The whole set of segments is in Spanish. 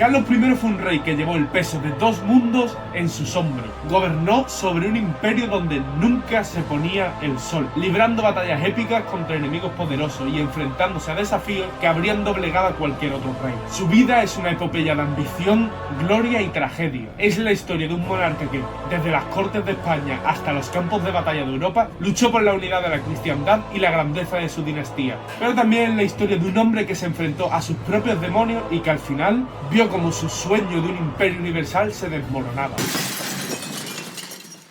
Carlos I fue un rey que llevó el peso de dos mundos en sus hombros. Gobernó sobre un imperio donde nunca se ponía el sol, librando batallas épicas contra enemigos poderosos y enfrentándose a desafíos que habrían doblegado a cualquier otro rey. Su vida es una epopeya de ambición, gloria y tragedia. Es la historia de un monarca que, desde las cortes de España hasta los campos de batalla de Europa, luchó por la unidad de la cristiandad y la grandeza de su dinastía. Pero también es la historia de un hombre que se enfrentó a sus propios demonios y que al final vio como su sueño de un imperio universal se desmoronaba.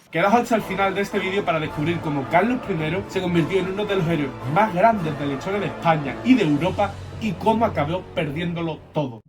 Quedaos hasta el final de este vídeo para descubrir cómo Carlos I se convirtió en uno de los héroes más grandes de la historia de España y de Europa y cómo acabó perdiéndolo todo.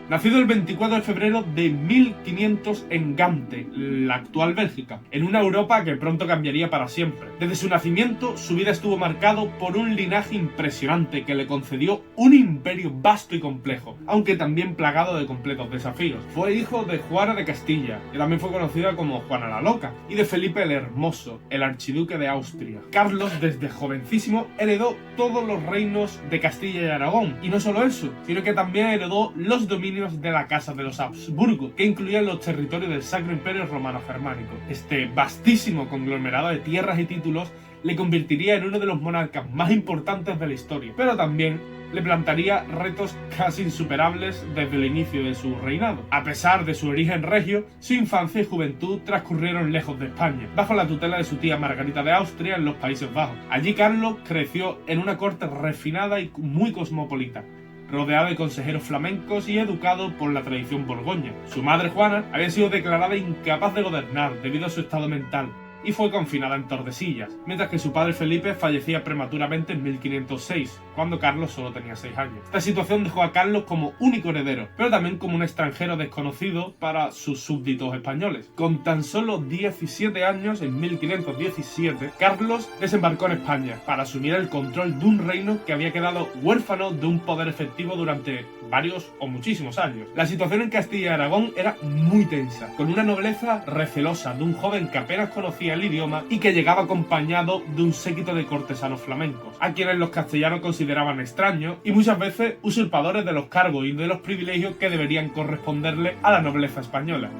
Nacido el 24 de febrero de 1500 en Gante, la actual Bélgica, en una Europa que pronto cambiaría para siempre. Desde su nacimiento, su vida estuvo marcado por un linaje impresionante que le concedió un imperio vasto y complejo, aunque también plagado de completos desafíos. Fue hijo de Juana de Castilla, que también fue conocida como Juana la Loca, y de Felipe el Hermoso, el archiduque de Austria. Carlos, desde jovencísimo, heredó todos los reinos de Castilla y Aragón, y no solo eso, sino que también heredó los dominios de la Casa de los Habsburgo, que incluían los territorios del Sacro Imperio Romano Germánico. Este vastísimo conglomerado de tierras y títulos le convertiría en uno de los monarcas más importantes de la historia, pero también le plantaría retos casi insuperables desde el inicio de su reinado. A pesar de su origen regio, su infancia y juventud transcurrieron lejos de España, bajo la tutela de su tía Margarita de Austria en los Países Bajos. Allí Carlos creció en una corte refinada y muy cosmopolita, rodeado de consejeros flamencos y educado por la tradición borgoña. Su madre Juana había sido declarada incapaz de gobernar debido a su estado mental y fue confinada en Tordesillas, mientras que su padre Felipe fallecía prematuramente en 1506, cuando Carlos solo tenía 6 años. Esta situación dejó a Carlos como único heredero, pero también como un extranjero desconocido para sus súbditos españoles. Con tan solo 17 años, en 1517, Carlos desembarcó en España para asumir el control de un reino que había quedado huérfano de un poder efectivo durante varios o muchísimos años. La situación en Castilla y Aragón era muy tensa, con una nobleza recelosa de un joven que apenas conocía el idioma y que llegaba acompañado de un séquito de cortesanos flamencos, a quienes los castellanos consideraban extraños y muchas veces usurpadores de los cargos y de los privilegios que deberían corresponderle a la nobleza española.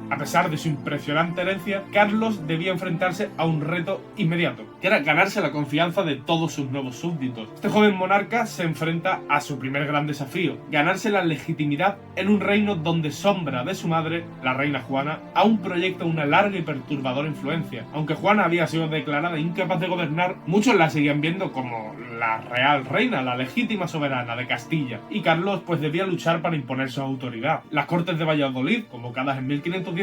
A pesar de su impresionante herencia, Carlos debía enfrentarse a un reto inmediato, que era ganarse la confianza de todos sus nuevos súbditos. Este joven monarca se enfrenta a su primer gran desafío: ganarse la legitimidad en un reino donde sombra de su madre, la reina Juana, aún proyecta una larga y perturbadora influencia. Aunque Juana había sido declarada incapaz de gobernar, muchos la seguían viendo como la real reina, la legítima soberana de Castilla, y Carlos pues debía luchar para imponer su autoridad. Las Cortes de Valladolid, convocadas en 1518,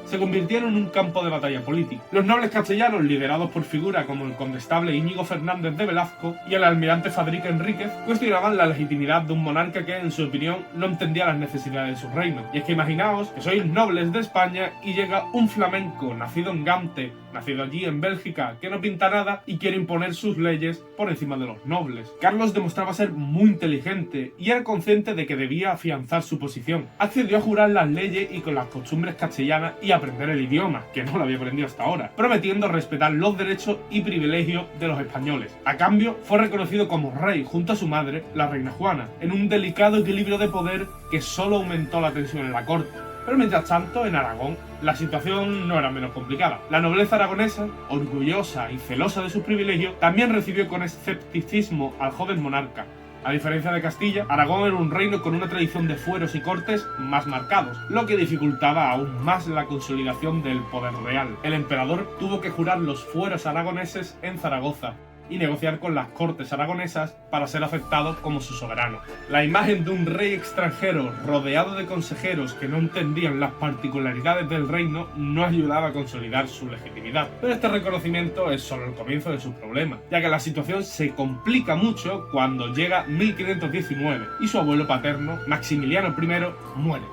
se convirtieron en un campo de batalla político. Los nobles castellanos, liderados por figuras como el condestable Íñigo Fernández de Velasco y el almirante Fadrique Enríquez, cuestionaban la legitimidad de un monarca que, en su opinión, no entendía las necesidades de su reino. Y es que imaginaos que sois nobles de España y llega un flamenco nacido en Gante, nacido allí en Bélgica, que no pinta nada y quiere imponer sus leyes por encima de los nobles. Carlos demostraba ser muy inteligente y era consciente de que debía afianzar su posición. Accedió a jurar las leyes y con las costumbres castellanas y aprender el idioma, que no lo había aprendido hasta ahora, prometiendo respetar los derechos y privilegios de los españoles. A cambio, fue reconocido como rey junto a su madre, la reina Juana, en un delicado equilibrio de poder que solo aumentó la tensión en la corte. Pero mientras tanto, en Aragón, la situación no era menos complicada. La nobleza aragonesa, orgullosa y celosa de sus privilegios, también recibió con escepticismo al joven monarca. A diferencia de Castilla, Aragón era un reino con una tradición de fueros y cortes más marcados, lo que dificultaba aún más la consolidación del poder real. El emperador tuvo que jurar los fueros aragoneses en Zaragoza y negociar con las cortes aragonesas para ser aceptado como su soberano. La imagen de un rey extranjero rodeado de consejeros que no entendían las particularidades del reino no ayudaba a consolidar su legitimidad. Pero este reconocimiento es solo el comienzo de sus problemas, ya que la situación se complica mucho cuando llega 1519 y su abuelo paterno, Maximiliano I, muere,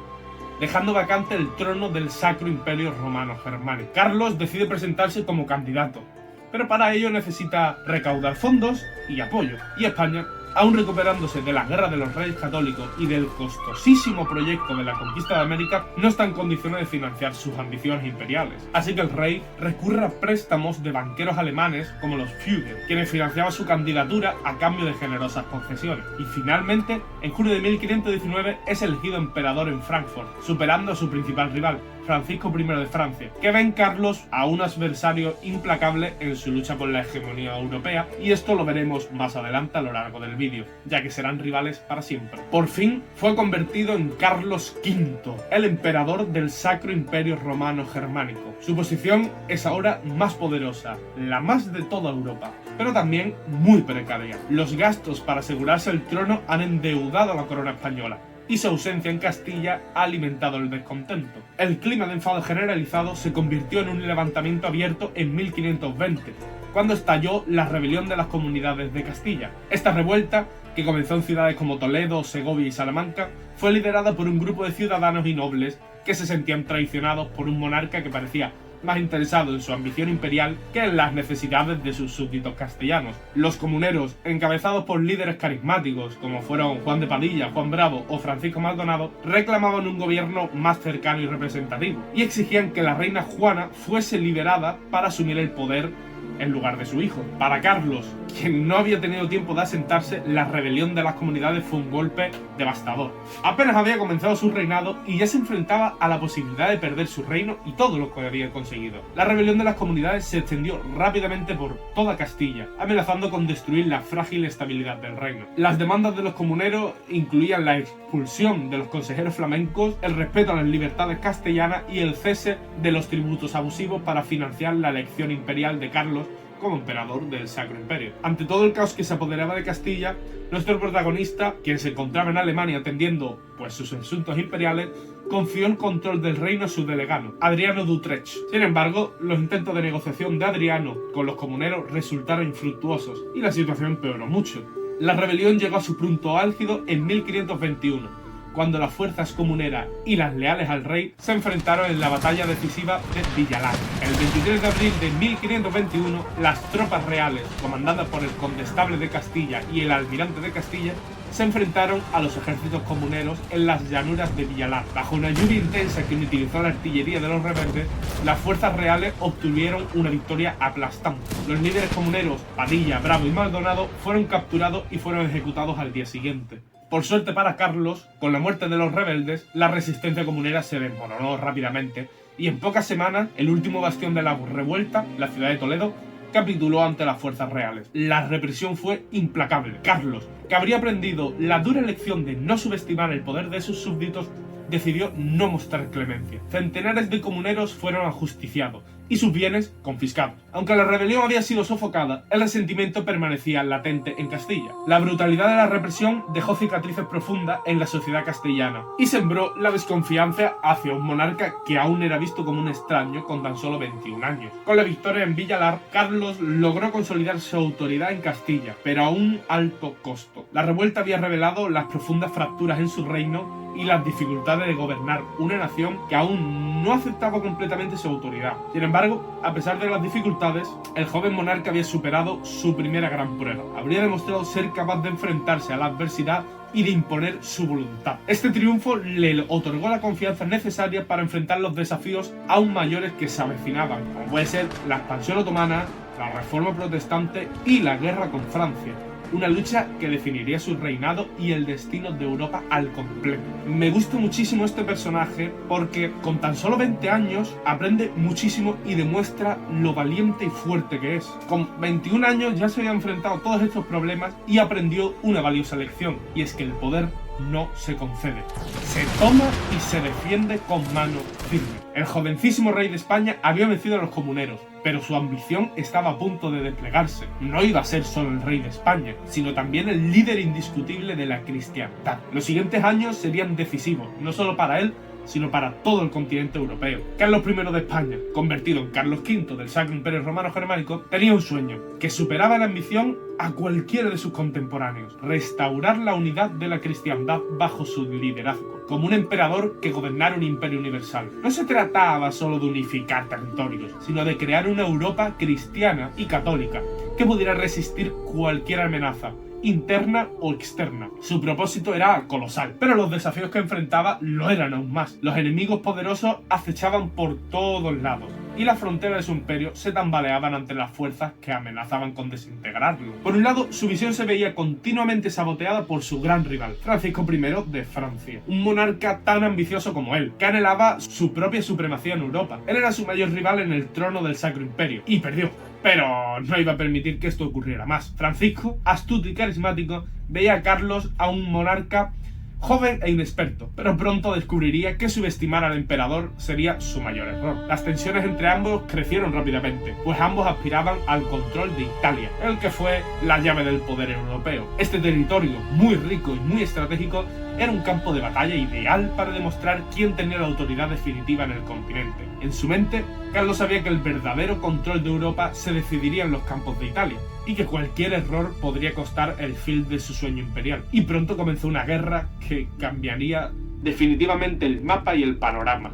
dejando vacante el trono del Sacro Imperio Romano Germánico. Carlos decide presentarse como candidato, pero para ello necesita recaudar fondos y apoyo, y España aún recuperándose de la Guerra de los Reyes Católicos y del costosísimo proyecto de la conquista de América, no está en condiciones de financiar sus ambiciones imperiales. Así que el rey recurre a préstamos de banqueros alemanes como los Fugger, quienes financiaban su candidatura a cambio de generosas concesiones. Y finalmente, en junio de 1519 es elegido emperador en Frankfurt, superando a su principal rival, Francisco I de Francia, que ve en Carlos a un adversario implacable en su lucha por la hegemonía europea, y esto lo veremos más adelante a lo largo del vídeo, ya que serán rivales para siempre. Por fin fue convertido en Carlos V, el emperador del Sacro Imperio Romano Germánico. Su posición es ahora más poderosa, la más de toda Europa, pero también muy precaria. Los gastos para asegurarse el trono han endeudado a la corona española, y su ausencia en Castilla ha alimentado el descontento. El clima de enfado generalizado se convirtió en un levantamiento abierto en 1520, cuando estalló la rebelión de las comunidades de Castilla. Esta revuelta, que comenzó en ciudades como Toledo, Segovia y Salamanca, fue liderada por un grupo de ciudadanos y nobles que se sentían traicionados por un monarca que parecía más interesado en su ambición imperial que en las necesidades de sus súbditos castellanos. Los comuneros, encabezados por líderes carismáticos como fueron Juan de Padilla, Juan Bravo o Francisco Maldonado, reclamaban un gobierno más cercano y representativo, y exigían que la reina Juana fuese liberada para asumir el poder en lugar de su hijo. Para Carlos, quien no había tenido tiempo de asentarse, la rebelión de las comunidades fue un golpe devastador. Apenas había comenzado su reinado y ya se enfrentaba a la posibilidad de perder su reino y todo lo que había conseguido. La rebelión de las comunidades se extendió rápidamente por toda Castilla, amenazando con destruir la frágil estabilidad del reino. Las demandas de los comuneros incluían la expulsión de los consejeros flamencos, el respeto a las libertades castellanas y el cese de los tributos abusivos para financiar la elección imperial de Carlos como emperador del Sacro Imperio. Ante todo el caos que se apoderaba de Castilla, nuestro protagonista, quien se encontraba en Alemania atendiendo sus asuntos imperiales, confió el control del reino a su delegado, Adriano de Utrecht. Sin embargo, los intentos de negociación de Adriano con los comuneros resultaron infructuosos y la situación empeoró mucho. La rebelión llegó a su punto álgido en 1521, cuando las fuerzas comuneras y las leales al rey se enfrentaron en la batalla decisiva de Villalar. El 23 de abril de 1521, las tropas reales, comandadas por el condestable de Castilla y el almirante de Castilla, se enfrentaron a los ejércitos comuneros en las llanuras de Villalar. Bajo una lluvia intensa que utilizó la artillería de los rebeldes, las fuerzas reales obtuvieron una victoria aplastante. Los líderes comuneros, Padilla, Bravo y Maldonado, fueron capturados y fueron ejecutados al día siguiente. Por suerte para Carlos, con la muerte de los rebeldes, la resistencia comunera se desmoronó rápidamente y en pocas semanas el último bastión de la revuelta, la ciudad de Toledo, capituló ante las fuerzas reales. La represión fue implacable. Carlos, que habría aprendido la dura lección de no subestimar el poder de sus súbditos, decidió no mostrar clemencia. Centenares de comuneros fueron ajusticiados y sus bienes confiscados. Aunque la rebelión había sido sofocada, el resentimiento permanecía latente en Castilla. La brutalidad de la represión dejó cicatrices profundas en la sociedad castellana y sembró la desconfianza hacia un monarca que aún era visto como un extraño con tan solo 21 años. Con la victoria en Villalar, Carlos logró consolidar su autoridad en Castilla, pero a un alto costo. La revuelta había revelado las profundas fracturas en su reino y las dificultades de gobernar una nación que aún no aceptaba completamente su autoridad. Sin embargo, a pesar de las dificultades, el joven monarca había superado su primera gran prueba. Habría demostrado ser capaz de enfrentarse a la adversidad y de imponer su voluntad. Este triunfo le otorgó la confianza necesaria para enfrentar los desafíos aún mayores que se avecinaban, como puede ser la expansión otomana, la reforma protestante y la guerra con Francia. Una lucha que definiría su reinado y el destino de Europa al completo. Me gusta muchísimo este personaje porque con tan solo 20 años aprende muchísimo y demuestra lo valiente y fuerte que es. Con 21 años ya se había enfrentado a todos estos problemas y aprendió una valiosa lección, y es que el poder no se concede, se toma y se defiende con mano firme. El jovencísimo rey de España había vencido a los comuneros, pero su ambición estaba a punto de desplegarse. No iba a ser solo el rey de España, sino también el líder indiscutible de la cristiandad. Los siguientes años serían decisivos, no solo para él, sino para todo el continente europeo. Carlos I de España, convertido en Carlos V del Sacro Imperio Romano Germánico, tenía un sueño que superaba en ambición a cualquiera de sus contemporáneos: restaurar la unidad de la cristiandad bajo su liderazgo, como un emperador que gobernara un imperio universal. No se trataba solo de unificar territorios, sino de crear una Europa cristiana y católica que pudiera resistir cualquier amenaza interna o externa. Su propósito era colosal, pero los desafíos que enfrentaba lo eran aún más. Los enemigos poderosos acechaban por todos lados, y las fronteras de su imperio se tambaleaban ante las fuerzas que amenazaban con desintegrarlo. Por un lado, su visión se veía continuamente saboteada por su gran rival, Francisco I de Francia, un monarca tan ambicioso como él, que anhelaba su propia supremacía en Europa. Él era su mayor rival en el trono del Sacro Imperio, y perdió. Pero no iba a permitir que esto ocurriera más. Francisco, astuto y carismático, veía a Carlos a un monarca joven e inexperto, pero pronto descubriría que subestimar al emperador sería su mayor error. Las tensiones entre ambos crecieron rápidamente, pues ambos aspiraban al control de Italia, el que fue la llave del poder europeo. Este territorio, muy rico y muy estratégico, era un campo de batalla ideal para demostrar quién tenía la autoridad definitiva en el continente. En su mente, Carlos sabía que el verdadero control de Europa se decidiría en los campos de Italia, y que cualquier error podría costar el fin de su sueño imperial. Y pronto comenzó una guerra que cambiaría definitivamente el mapa y el panorama.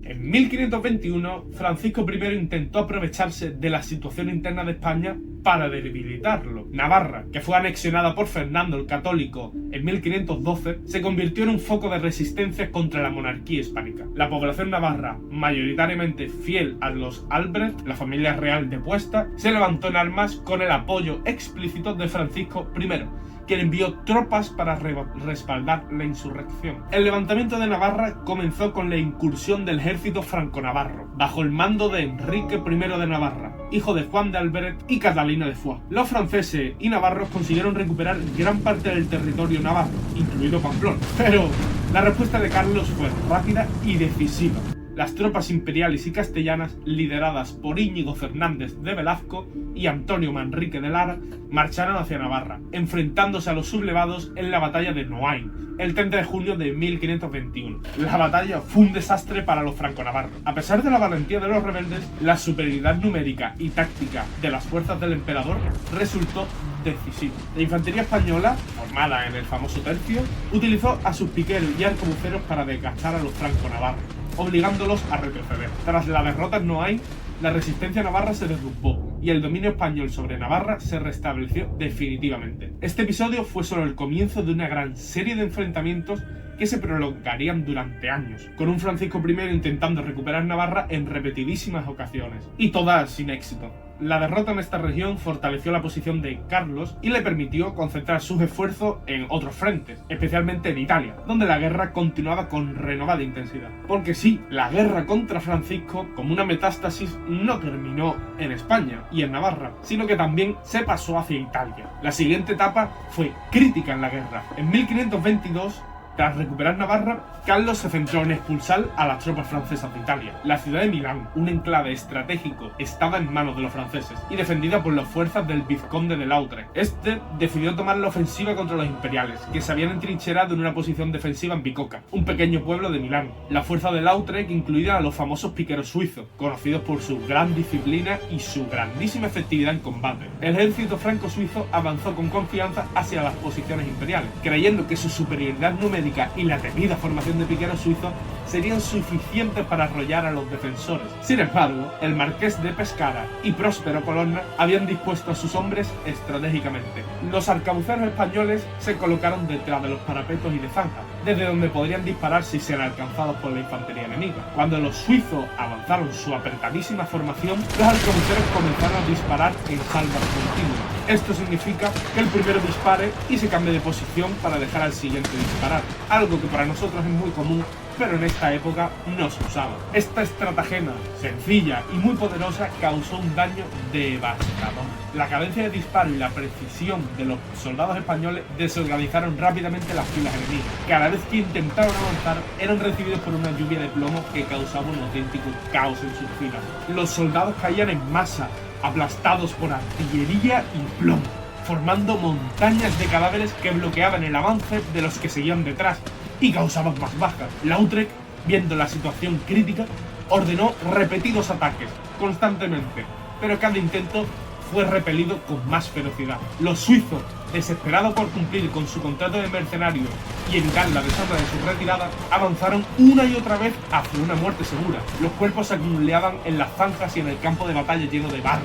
En 1521, Francisco I intentó aprovecharse de la situación interna de España para debilitarlo. Navarra, que fue anexionada por Fernando el Católico en 1512, se convirtió en un foco de resistencia contra la monarquía hispánica. La población navarra, mayoritariamente fiel a los Albrecht, la familia real depuesta, se levantó en armas con el apoyo explícito de Francisco I, quien envió tropas para respaldar la insurrección. El levantamiento de Navarra comenzó con la incursión del ejército franco-navarro, bajo el mando de Enrique I de Navarra, hijo de Juan de Albret y Catalina de Foix. Los franceses y navarros consiguieron recuperar gran parte del territorio navarro, incluido Pamplona, pero la respuesta de Carlos fue rápida y decisiva. Las tropas imperiales y castellanas, lideradas por Íñigo Fernández de Velasco y Antonio Manrique de Lara, marcharon hacia Navarra, enfrentándose a los sublevados en la batalla de Noain, el 30 de junio de 1521. La batalla fue un desastre para los franco-navarros. A pesar de la valentía de los rebeldes, la superioridad numérica y táctica de las fuerzas del emperador resultó decisiva. La infantería española, formada en el famoso tercio, utilizó a sus piqueros y arcabuceros para desgastar a los franco-navarros, obligándolos a retroceder. Tras la derrota en Noain, la resistencia navarra se derrumbó y el dominio español sobre Navarra se restableció definitivamente. Este episodio fue solo el comienzo de una gran serie de enfrentamientos que se prolongarían durante años, con un Francisco I intentando recuperar Navarra en repetidísimas ocasiones, y todas sin éxito. La derrota en esta región fortaleció la posición de Carlos y le permitió concentrar sus esfuerzos en otros frentes, especialmente en Italia, donde la guerra continuaba con renovada intensidad. Porque sí, la guerra contra Francisco, como una metástasis, no terminó en España y en Navarra, sino que también se pasó hacia Italia. La siguiente etapa fue crítica en la guerra. En 1522, tras recuperar Navarra, Carlos se centró en expulsar a las tropas francesas de Italia. La ciudad de Milán, un enclave estratégico, estaba en manos de los franceses y defendida por las fuerzas del vizconde de Lautrec. Este decidió tomar la ofensiva contra los imperiales, que se habían entrincherado en una posición defensiva en Bicocca, un pequeño pueblo de Milán. La fuerza de Lautrec incluía a los famosos piqueros suizos, conocidos por su gran disciplina y su grandísima efectividad en combate. El ejército franco-suizo avanzó con confianza hacia las posiciones imperiales, creyendo que su superioridad numérica y la temida formación de piqueros suizos serían suficientes para arrollar a los defensores. Sin embargo, el marqués de Pescara y Próspero Colonna habían dispuesto a sus hombres estratégicamente. Los arcabuceros españoles se colocaron detrás de los parapetos y de zanjas, desde donde podrían disparar si sean alcanzados por la infantería enemiga. Cuando los suizos avanzaron su apretadísima formación, los arcabuceros comenzaron a disparar en salvas continuas. Esto significa que el primero dispare y se cambie de posición para dejar al siguiente disparar, algo que para nosotros es muy común, pero en esta época no se usaba. Esta estratagema, sencilla y muy poderosa, causó un daño devastador. La cadencia de disparo y la precisión de los soldados españoles desorganizaron rápidamente las filas enemigas. Cada vez que intentaron avanzar, eran recibidos por una lluvia de plomo que causaba un auténtico caos en sus filas. Los soldados caían en masa, aplastados por artillería y plomo, formando montañas de cadáveres que bloqueaban el avance de los que seguían detrás y causaban más bajas. Lautrec, viendo la situación crítica, ordenó repetidos ataques constantemente, pero cada intento fue repelido con más ferocidad. Los suizos, desesperados por cumplir con su contrato de mercenarios y evitar la deshonra de su retirada, avanzaron una y otra vez hacia una muerte segura. Los cuerpos se acumulaban en las zanjas y en el campo de batalla lleno de barro.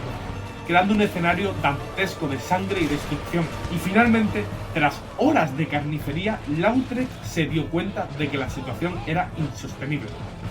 creando un escenario dantesco de sangre y destrucción. Y finalmente, tras horas de carnicería, Lautrec se dio cuenta de que la situación era insostenible.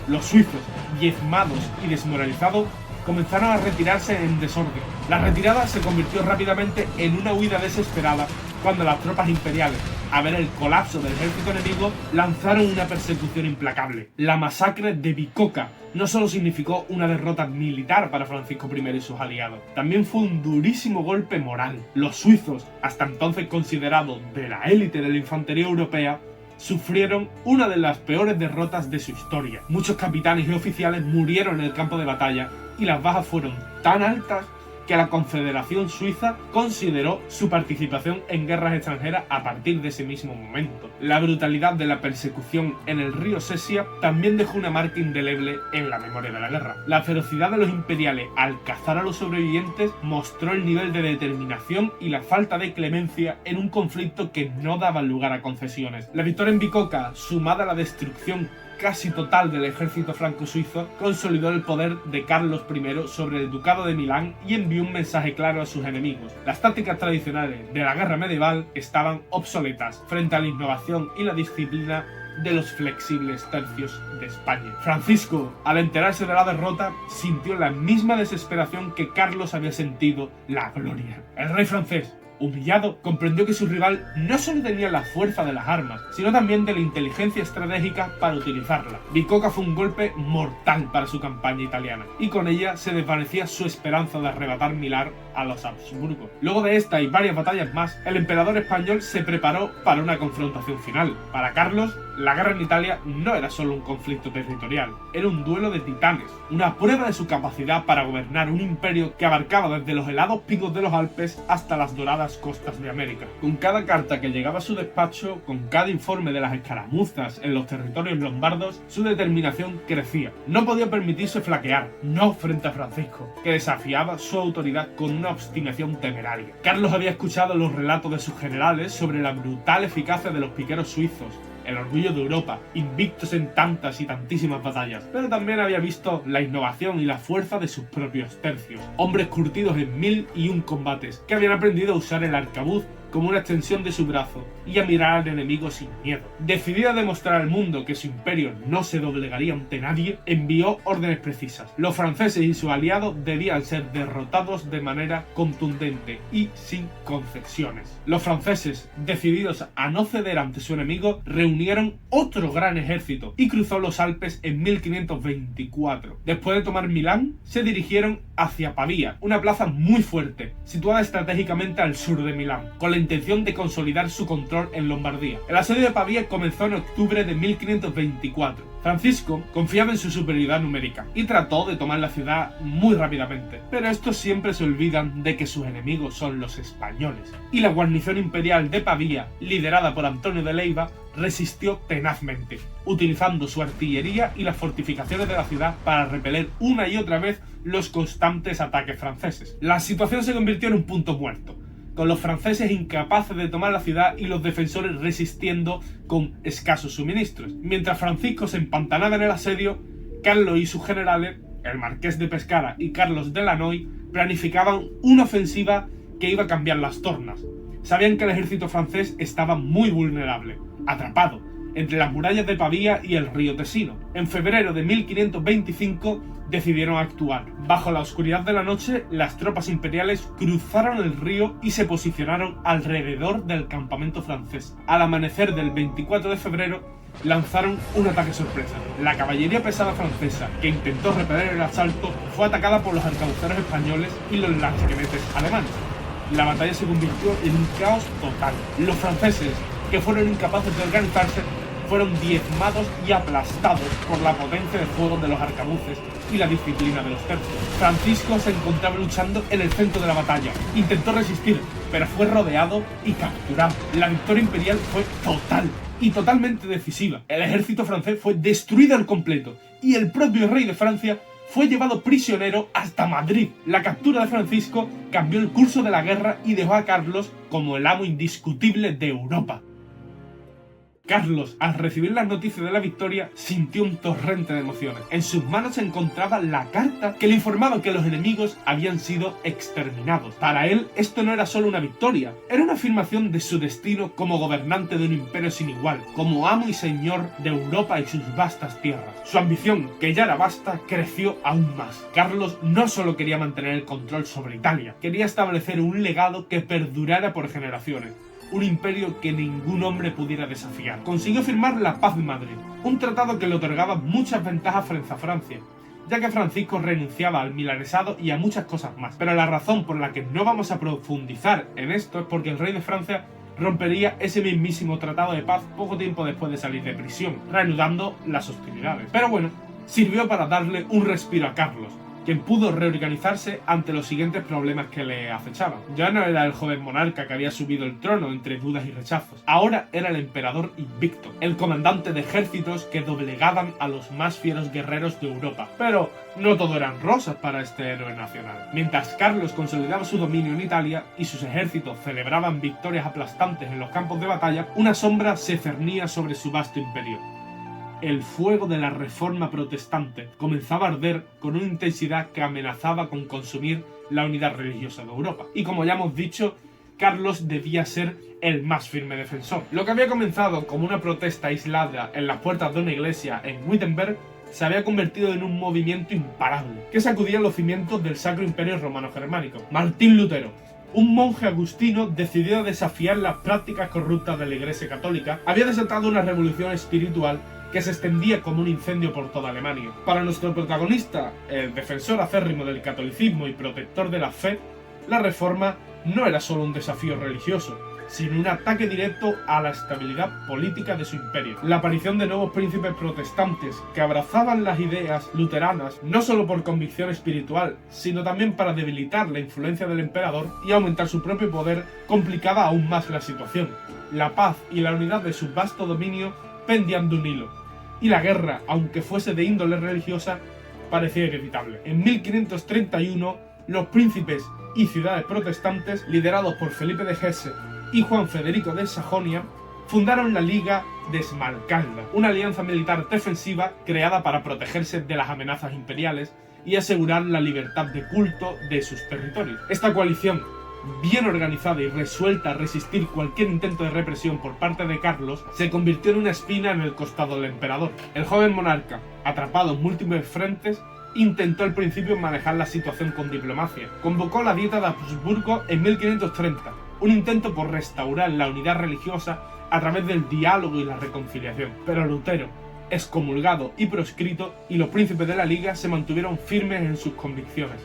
Los suizos, diezmados y desmoralizados, comenzaron a retirarse en desorden. La retirada se convirtió rápidamente en una huida desesperada cuando las tropas imperiales, a ver el colapso del ejército enemigo, lanzaron una persecución implacable. La masacre de Bicocca no solo significó una derrota militar para Francisco I y sus aliados, también fue un durísimo golpe moral. Los suizos, hasta entonces considerados de la élite de la infantería europea, sufrieron una de las peores derrotas de su historia. Muchos capitanes y oficiales murieron en el campo de batalla y las bajas fueron tan altas que la Confederación Suiza consideró su participación en guerras extranjeras a partir de ese mismo momento. La brutalidad de la persecución en el río Sesia también dejó una marca indeleble en la memoria de la guerra. La ferocidad de los imperiales al cazar a los sobrevivientes mostró el nivel de determinación y la falta de clemencia en un conflicto que no daba lugar a concesiones. La victoria en Bicocca, sumada a la destrucción casi total del ejército franco-suizo, consolidó el poder de Carlos I sobre el ducado de Milán y envió un mensaje claro a sus enemigos. Las tácticas tradicionales de la guerra medieval estaban obsoletas frente a la innovación y la disciplina de los flexibles tercios de España. Francisco, al enterarse de la derrota, sintió la misma desesperación que Carlos había sentido la gloria. El rey francés, humillado, comprendió que su rival no solo tenía la fuerza de las armas, sino también de la inteligencia estratégica para utilizarla. Bicocca fue un golpe mortal para su campaña italiana, y con ella se desvanecía su esperanza de arrebatar Milán a los Habsburgo. Luego de esta y varias batallas más, el emperador español se preparó para una confrontación final. Para Carlos, la guerra en Italia no era solo un conflicto territorial, era un duelo de titanes, una prueba de su capacidad para gobernar un imperio que abarcaba desde los helados picos de los Alpes hasta las doradas costas de América. Con cada carta que llegaba a su despacho, con cada informe de las escaramuzas en los territorios lombardos, su determinación crecía. No podía permitirse flaquear, no frente a Francisco, que desafiaba su autoridad con una obstinación temeraria. Carlos había escuchado los relatos de sus generales sobre la brutal eficacia de los piqueros suizos, el orgullo de Europa, invictos en tantas y tantísimas batallas, pero también había visto la innovación y la fuerza de sus propios tercios, hombres curtidos en 1001 combates, que habían aprendido a usar el arcabuz como una extensión de su brazo y a mirar al enemigo sin miedo. Decidida a demostrar al mundo que su imperio no se doblegaría ante nadie, envió órdenes precisas. Los franceses y sus aliados debían ser derrotados de manera contundente y sin concesiones. Los franceses, decididos a no ceder ante su enemigo, reunieron otro gran ejército y cruzó los Alpes en 1524. Después de tomar Milán, se dirigieron hacia Pavía, una plaza muy fuerte, situada estratégicamente al sur de Milán, con la intención de consolidar su control en Lombardía. El asedio de Pavía comenzó en octubre de 1524. Francisco confiaba en su superioridad numérica y trató de tomar la ciudad muy rápidamente, pero estos siempre se olvidan de que sus enemigos son los españoles, y la guarnición imperial de Pavía, liderada por Antonio de Leiva, resistió tenazmente, utilizando su artillería y las fortificaciones de la ciudad para repeler una y otra vez los constantes ataques franceses. La situación se convirtió en un punto muerto, con los franceses incapaces de tomar la ciudad y los defensores resistiendo con escasos suministros. Mientras Francisco se empantanaba en el asedio, Carlos y sus generales, el marqués de Pescara y Carlos de Lannoy, planificaban una ofensiva que iba a cambiar las tornas. Sabían que el ejército francés estaba muy vulnerable, atrapado entre las murallas de Pavía y el río Tesino. En febrero de 1525 decidieron actuar. Bajo la oscuridad de la noche, las tropas imperiales cruzaron el río y se posicionaron alrededor del campamento francés. Al amanecer del 24 de febrero, lanzaron un ataque sorpresa. La caballería pesada francesa, que intentó repeler el asalto, fue atacada por los arcabuceros españoles y los lanzaquenetes alemanes. La batalla se convirtió en un caos total. Los franceses, que fueron incapaces de organizarse, fueron diezmados y aplastados por la potencia de fuego de los arcabuces y la disciplina de los tercios. Francisco se encontraba luchando en el centro de la batalla. Intentó resistir, pero fue rodeado y capturado. La victoria imperial fue total y totalmente decisiva. El ejército francés fue destruido al completo y el propio rey de Francia fue llevado prisionero hasta Madrid. La captura de Francisco cambió el curso de la guerra y dejó a Carlos como el amo indiscutible de Europa. Carlos, al recibir las noticias de la victoria, sintió un torrente de emociones. En sus manos se encontraba la carta que le informaba que los enemigos habían sido exterminados. Para él, esto no era solo una victoria, era una afirmación de su destino como gobernante de un imperio sin igual, como amo y señor de Europa y sus vastas tierras. Su ambición, que ya era vasta, creció aún más. Carlos no solo quería mantener el control sobre Italia, quería establecer un legado que perdurara por generaciones. Un imperio que ningún hombre pudiera desafiar. Consiguió firmar la Paz de Madrid, un tratado que le otorgaba muchas ventajas frente a Francia, ya que Francisco renunciaba al milanesado y a muchas cosas más. Pero la razón por la que no vamos a profundizar en esto es porque el rey de Francia rompería ese mismísimo tratado de paz poco tiempo después de salir de prisión, reanudando las hostilidades. Pero bueno, sirvió para darle un respiro a Carlos, quien pudo reorganizarse ante los siguientes problemas que le acechaban. Ya no era el joven monarca que había subido el trono entre dudas y rechazos. Ahora era el emperador invicto, el comandante de ejércitos que doblegaban a los más fieros guerreros de Europa. Pero no todo eran rosas para este héroe nacional. Mientras Carlos consolidaba su dominio en Italia y sus ejércitos celebraban victorias aplastantes en los campos de batalla, una sombra se cernía sobre su vasto imperio. El fuego de la reforma protestante comenzaba a arder con una intensidad que amenazaba con consumir la unidad religiosa de Europa. Y como ya hemos dicho, Carlos debía ser el más firme defensor. Lo que había comenzado como una protesta aislada en las puertas de una iglesia en Wittenberg se había convertido en un movimiento imparable que sacudía los cimientos del Sacro Imperio Romano-Germánico. Martín Lutero, un monje agustino decidido a desafiar las prácticas corruptas de la Iglesia Católica, había desatado una revolución espiritual que se extendía como un incendio por toda Alemania. Para nuestro protagonista, el defensor acérrimo del catolicismo y protector de la fe, la reforma no era solo un desafío religioso, sino un ataque directo a la estabilidad política de su imperio. La aparición de nuevos príncipes protestantes que abrazaban las ideas luteranas no solo por convicción espiritual, sino también para debilitar la influencia del emperador y aumentar su propio poder, complicaba aún más la situación. La paz y la unidad de su vasto dominio pendían de un hilo, y la guerra, aunque fuese de índole religiosa, parecía inevitable. En 1531, los príncipes y ciudades protestantes, liderados por Felipe de Hesse y Juan Federico de Sajonia, fundaron la Liga de Smalcalda, una alianza militar defensiva creada para protegerse de las amenazas imperiales y asegurar la libertad de culto de sus territorios. Esta coalición, bien organizada y resuelta a resistir cualquier intento de represión por parte de Carlos, se convirtió en una espina en el costado del emperador. El joven monarca, atrapado en múltiples frentes, intentó al principio manejar la situación con diplomacia. Convocó la Dieta de Habsburgo en 1530, un intento por restaurar la unidad religiosa a través del diálogo y la reconciliación. Pero Lutero, excomulgado y proscrito, y los príncipes de la Liga se mantuvieron firmes en sus convicciones.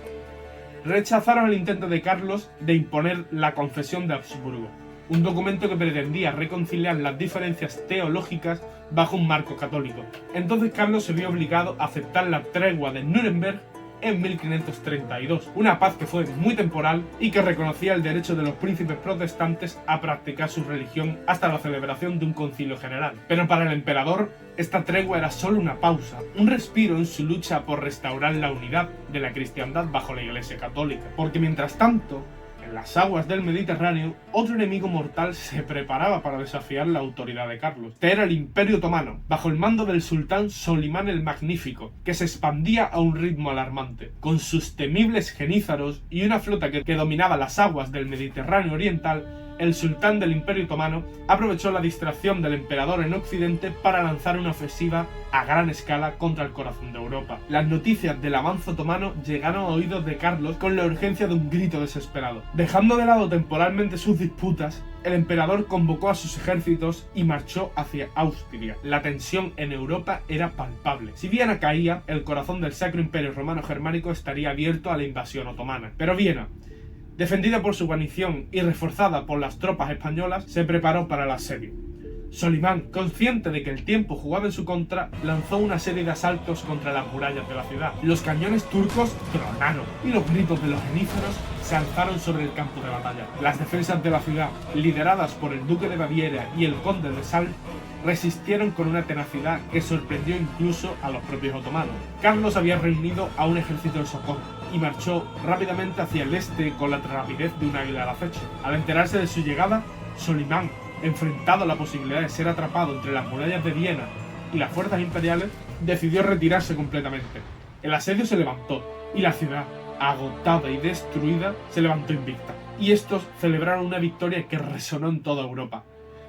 Rechazaron el intento de Carlos de imponer la Confesión de Habsburgo, un documento que pretendía reconciliar las diferencias teológicas bajo un marco católico. Entonces Carlos se vio obligado a aceptar la tregua de Nuremberg en 1532, una paz que fue muy temporal y que reconocía el derecho de los príncipes protestantes a practicar su religión hasta la celebración de un concilio general. Pero para el emperador, esta tregua era solo una pausa, un respiro en su lucha por restaurar la unidad de la cristiandad bajo la Iglesia Católica. Porque mientras tanto, en las aguas del Mediterráneo, otro enemigo mortal se preparaba para desafiar la autoridad de Carlos. Este era el Imperio Otomano, bajo el mando del sultán Solimán el Magnífico, que se expandía a un ritmo alarmante. Con sus temibles genízaros y una flota que dominaba las aguas del Mediterráneo oriental, el sultán del Imperio Otomano aprovechó la distracción del emperador en Occidente para lanzar una ofensiva a gran escala contra el corazón de Europa. Las noticias del avance otomano llegaron a oídos de Carlos con la urgencia de un grito desesperado. Dejando de lado temporalmente sus disputas, el emperador convocó a sus ejércitos y marchó hacia Austria. La tensión en Europa era palpable. Si Viena caía, el corazón del Sacro Imperio Romano Germánico estaría abierto a la invasión otomana. Pero Viena, defendida por su guarnición y reforzada por las tropas españolas, se preparó para el asedio. Solimán, consciente de que el tiempo jugaba en su contra, lanzó una serie de asaltos contra las murallas de la ciudad. Los cañones turcos tronaron y los gritos de los genízaros se alzaron sobre el campo de batalla. Las defensas de la ciudad, lideradas por el duque de Baviera y el conde de Salt, resistieron con una tenacidad que sorprendió incluso a los propios otomanos. Carlos había reunido a un ejército de socorro y marchó rápidamente hacia el este con la rapidez de un águila al acecho. Al enterarse de su llegada, Solimán enfrentado a la posibilidad de ser atrapado entre las murallas de Viena y las fuerzas imperiales, decidió retirarse completamente. El asedio se levantó y la ciudad, agotada y destruida, se levantó invicta. Y estos celebraron una victoria que resonó en toda Europa.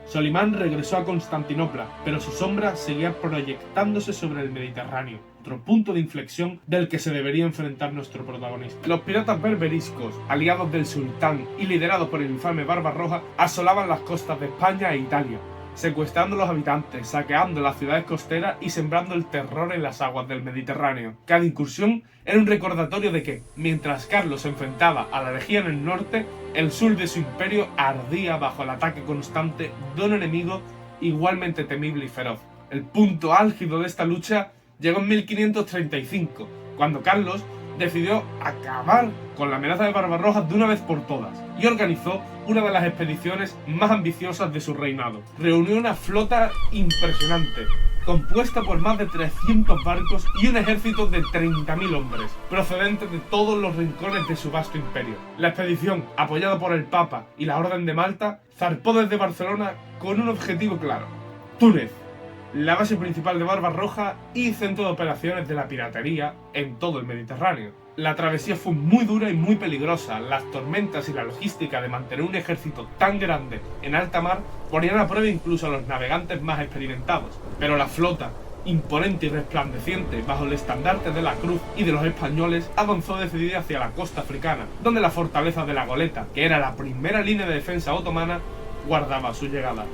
Solimán regresó a Constantinopla, pero su sombra seguía proyectándose sobre el Mediterráneo, otro punto de inflexión del que se debería enfrentar nuestro protagonista. Los piratas berberiscos, aliados del sultán y liderados por el infame Barbarroja, asolaban las costas de España e Italia, secuestrando a los habitantes, saqueando las ciudades costeras y sembrando el terror en las aguas del Mediterráneo. Cada incursión era un recordatorio de que, mientras Carlos se enfrentaba a la herejía en el norte, el sur de su imperio ardía bajo el ataque constante de un enemigo igualmente temible y feroz. El punto álgido de esta lucha llegó en 1535, cuando Carlos decidió acabar con la amenaza de Barbarroja de una vez por todas y organizó una de las expediciones más ambiciosas de su reinado. Reunió una flota impresionante, compuesta por más de 300 barcos y un ejército de 30.000 hombres, procedentes de todos los rincones de su vasto imperio. La expedición, apoyada por el Papa y la Orden de Malta, zarpó desde Barcelona con un objetivo claro: Túnez, la base principal de Barbarroja y centro de operaciones de la piratería en todo el Mediterráneo. La travesía fue muy dura y muy peligrosa. Las tormentas y la logística de mantener un ejército tan grande en alta mar ponían a prueba incluso a los navegantes más experimentados. Pero la flota, imponente y resplandeciente bajo el estandarte de la Cruz y de los españoles, avanzó decidida hacia la costa africana, donde la fortaleza de la Goleta, que era la primera línea de defensa otomana, guardaba su llegada.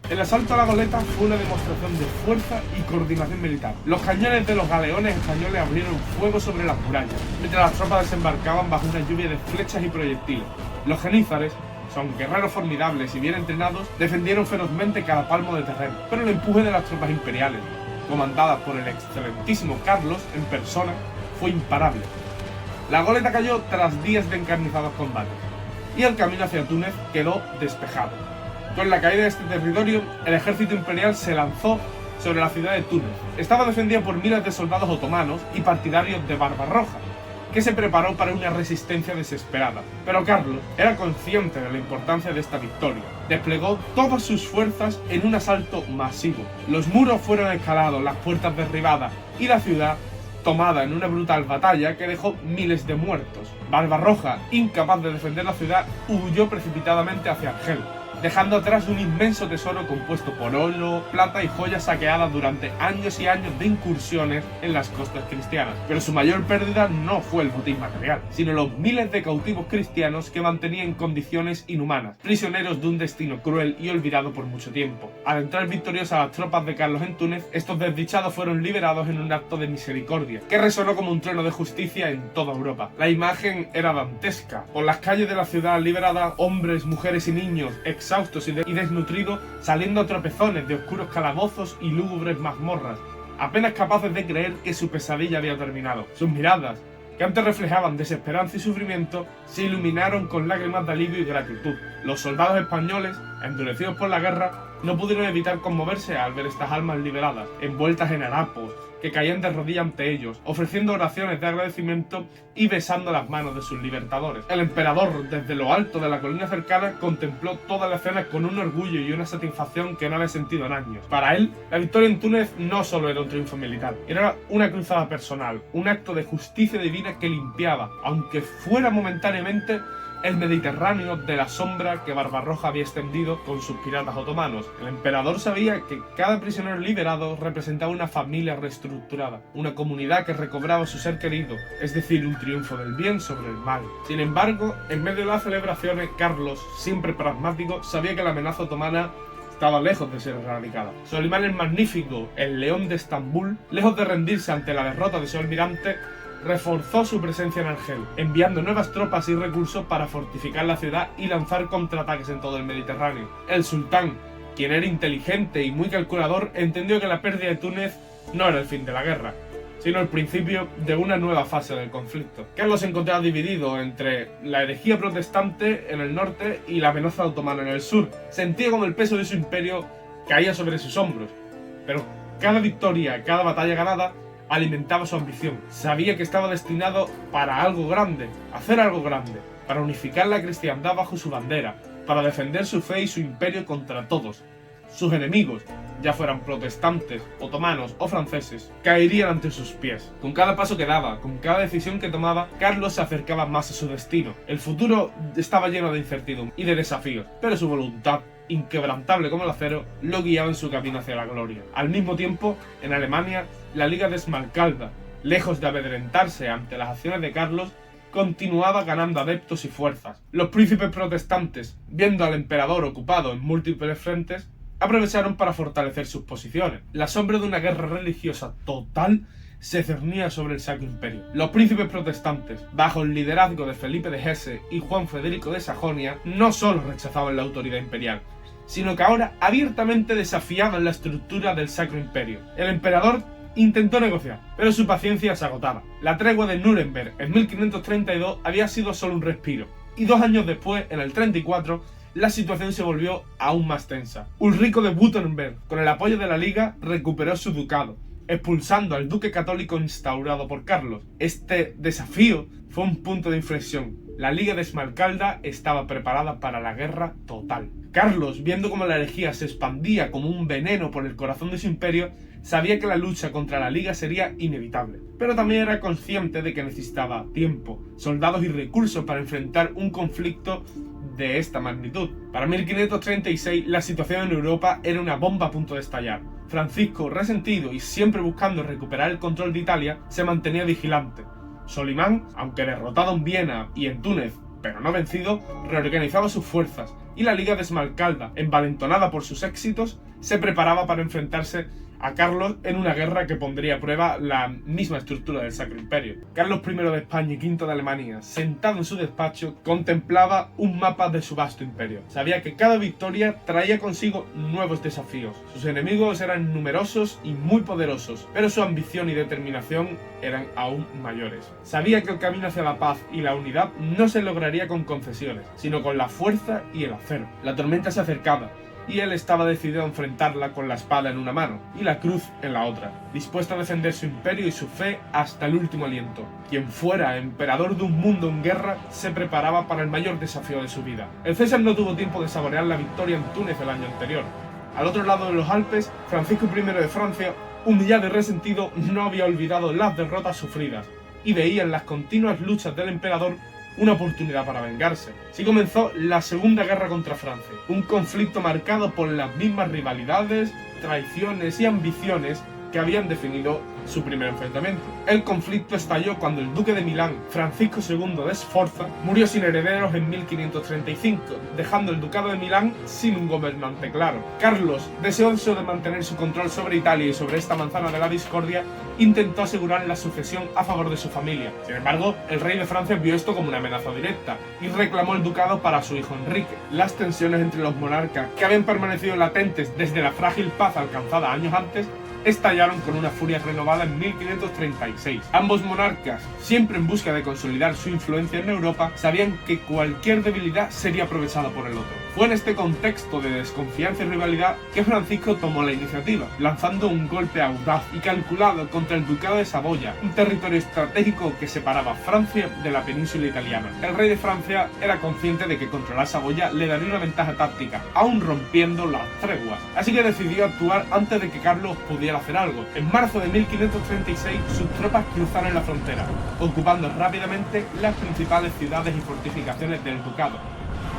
El asalto a la Goleta fue una demostración de fuerza y coordinación militar. Los cañones de los galeones españoles abrieron fuego sobre las murallas, mientras las tropas desembarcaban bajo una lluvia de flechas y proyectiles. Los genízares, son guerreros formidables y bien entrenados, defendieron ferozmente cada palmo de terreno, pero el empuje de las tropas imperiales, comandadas por el excelentísimo Carlos en persona, fue imparable. La Goleta cayó tras días de encarnizados combates, y el camino hacia Túnez quedó despejado. Con la caída de este territorio, el ejército imperial se lanzó sobre la ciudad de Túnez. Estaba defendida por miles de soldados otomanos y partidarios de Barbarroja, que se preparó para una resistencia desesperada. Pero Carlos era consciente de la importancia de esta victoria. Desplegó todas sus fuerzas en un asalto masivo. Los muros fueron escalados, las puertas derribadas y la ciudad tomada en una brutal batalla que dejó miles de muertos. Barbarroja, incapaz de defender la ciudad, huyó precipitadamente hacia Argel, dejando atrás un inmenso tesoro compuesto por oro, plata y joyas saqueadas durante años y años de incursiones en las costas cristianas. Pero su mayor pérdida no fue el botín material, sino los miles de cautivos cristianos que mantenía en condiciones inhumanas, prisioneros de un destino cruel y olvidado por mucho tiempo. Al entrar victoriosas las tropas de Carlos en Túnez, estos desdichados fueron liberados en un acto de misericordia, que resonó como un trueno de justicia en toda Europa. La imagen era dantesca. Por las calles de la ciudad liberada, hombres, mujeres y niños, exhaustos y desnutridos, saliendo a tropezones de oscuros calabozos y lúgubres mazmorras, apenas capaces de creer que su pesadilla había terminado. Sus miradas, que antes reflejaban desesperanza y sufrimiento, se iluminaron con lágrimas de alivio y gratitud. Los soldados españoles, endurecidos por la guerra, no pudieron evitar conmoverse al ver estas almas liberadas, envueltas en harapos, que caían de rodillas ante ellos, ofreciendo oraciones de agradecimiento y besando las manos de sus libertadores. El emperador, desde lo alto de la colina cercana, contempló toda la escena con un orgullo y una satisfacción que no había sentido en años. Para él, la victoria en Túnez no solo era un triunfo militar, era una cruzada personal, un acto de justicia divina que limpiaba, aunque fuera momentáneamente, el Mediterráneo de la sombra que Barbarroja había extendido con sus piratas otomanos. El emperador sabía que cada prisionero liberado representaba una familia reestructurada, una comunidad que recobraba su ser querido, es decir, un triunfo del bien sobre el mal. Sin embargo, en medio de las celebraciones, Carlos, siempre pragmático, sabía que la amenaza otomana estaba lejos de ser erradicada. Solimán el Magnífico, el León de Estambul, lejos de rendirse ante la derrota de su almirante, reforzó su presencia en Argel, enviando nuevas tropas y recursos para fortificar la ciudad y lanzar contraataques en todo el Mediterráneo. El sultán, quien era inteligente y muy calculador, entendió que la pérdida de Túnez no era el fin de la guerra, sino el principio de una nueva fase del conflicto. Carlos se encontraba dividido entre la herejía protestante en el norte y la amenaza otomana en el sur. Sentía como el peso de su imperio caía sobre sus hombros, pero cada victoria, cada batalla ganada, alimentaba su ambición. Sabía que estaba destinado para algo grande, hacer algo grande, para unificar la cristiandad bajo su bandera, para defender su fe y su imperio contra todos. Sus enemigos, ya fueran protestantes, otomanos o franceses, caerían ante sus pies. Con cada paso que daba, con cada decisión que tomaba, Carlos se acercaba más a su destino. El futuro estaba lleno de incertidumbre y de desafíos, pero su voluntad, inquebrantable como el acero, lo guiaba en su camino hacia la gloria. Al mismo tiempo, en Alemania, la Liga de Esmalcalda, lejos de amedrentarse ante las acciones de Carlos, continuaba ganando adeptos y fuerzas. Los príncipes protestantes, viendo al emperador ocupado en múltiples frentes, aprovecharon para fortalecer sus posiciones. La sombra de una guerra religiosa total se cernía sobre el Sacro Imperio. Los príncipes protestantes, bajo el liderazgo de Felipe de Hesse y Juan Federico de Sajonia, no solo rechazaban la autoridad imperial, sino que ahora abiertamente desafiaban la estructura del Sacro Imperio. El emperador intentó negociar, pero su paciencia se agotaba. La tregua de Nuremberg en 1532 había sido solo un respiro, y 2 años después, en el 34, la situación se volvió aún más tensa. Ulrico de Württemberg, con el apoyo de la Liga, recuperó su ducado, expulsando al duque católico instaurado por Carlos. Este desafío fue un punto de inflexión. La Liga de Esmalcalda estaba preparada para la guerra total. Carlos, viendo cómo la herejía se expandía como un veneno por el corazón de su imperio, sabía que la lucha contra la Liga sería inevitable, pero también era consciente de que necesitaba tiempo, soldados y recursos para enfrentar un conflicto de esta magnitud. Para 1536 la situación en Europa era una bomba a punto de estallar. Francisco, resentido y siempre buscando recuperar el control de Italia, se mantenía vigilante. Solimán, aunque derrotado en Viena y en Túnez, pero no vencido, reorganizaba sus fuerzas, y la Liga de Esmalcalda, envalentonada por sus éxitos, se preparaba para enfrentarse a Carlos en una guerra que pondría a prueba la misma estructura del Sacro Imperio. Carlos I de España y V de Alemania, sentado en su despacho, contemplaba un mapa de su vasto imperio. Sabía que cada victoria traía consigo nuevos desafíos. Sus enemigos eran numerosos y muy poderosos, pero su ambición y determinación eran aún mayores. Sabía que el camino hacia la paz y la unidad no se lograría con concesiones, sino con la fuerza y el acero. La tormenta se acercaba, y él estaba decidido a enfrentarla con la espada en una mano y la cruz en la otra, dispuesto a defender su imperio y su fe hasta el último aliento. Quien fuera emperador de un mundo en guerra se preparaba para el mayor desafío de su vida. El César no tuvo tiempo de saborear la victoria en Túnez el año anterior. Al otro lado de los Alpes, Francisco I de Francia, humillado y resentido, no había olvidado las derrotas sufridas y veía en las continuas luchas del emperador una oportunidad para vengarse. Así comenzó la Segunda Guerra contra Francia, un conflicto marcado por las mismas rivalidades, traiciones y ambiciones que habían definido su primer enfrentamiento. El conflicto estalló cuando el duque de Milán, Francisco II de Sforza, murió sin herederos en 1535, dejando el ducado de Milán sin un gobernante claro. Carlos, deseoso de mantener su control sobre Italia y sobre esta manzana de la discordia, intentó asegurar la sucesión a favor de su familia. Sin embargo, el rey de Francia vio esto como una amenaza directa y reclamó el ducado para su hijo Enrique. Las tensiones entre los monarcas, que habían permanecido latentes desde la frágil paz alcanzada años antes, estallaron con una furia renovada en 1536. Ambos monarcas, siempre en busca de consolidar su influencia en Europa, sabían que cualquier debilidad sería aprovechada por el otro. Fue en este contexto de desconfianza y rivalidad que Francisco tomó la iniciativa, lanzando un golpe audaz y calculado contra el Ducado de Saboya, un territorio estratégico que separaba Francia de la península italiana. El rey de Francia era consciente de que controlar Saboya le daría una ventaja táctica, aún rompiendo las treguas, así que decidió actuar antes de que Carlos pudiera hacer algo. En marzo de 1536 sus tropas cruzaron la frontera, ocupando rápidamente las principales ciudades y fortificaciones del ducado,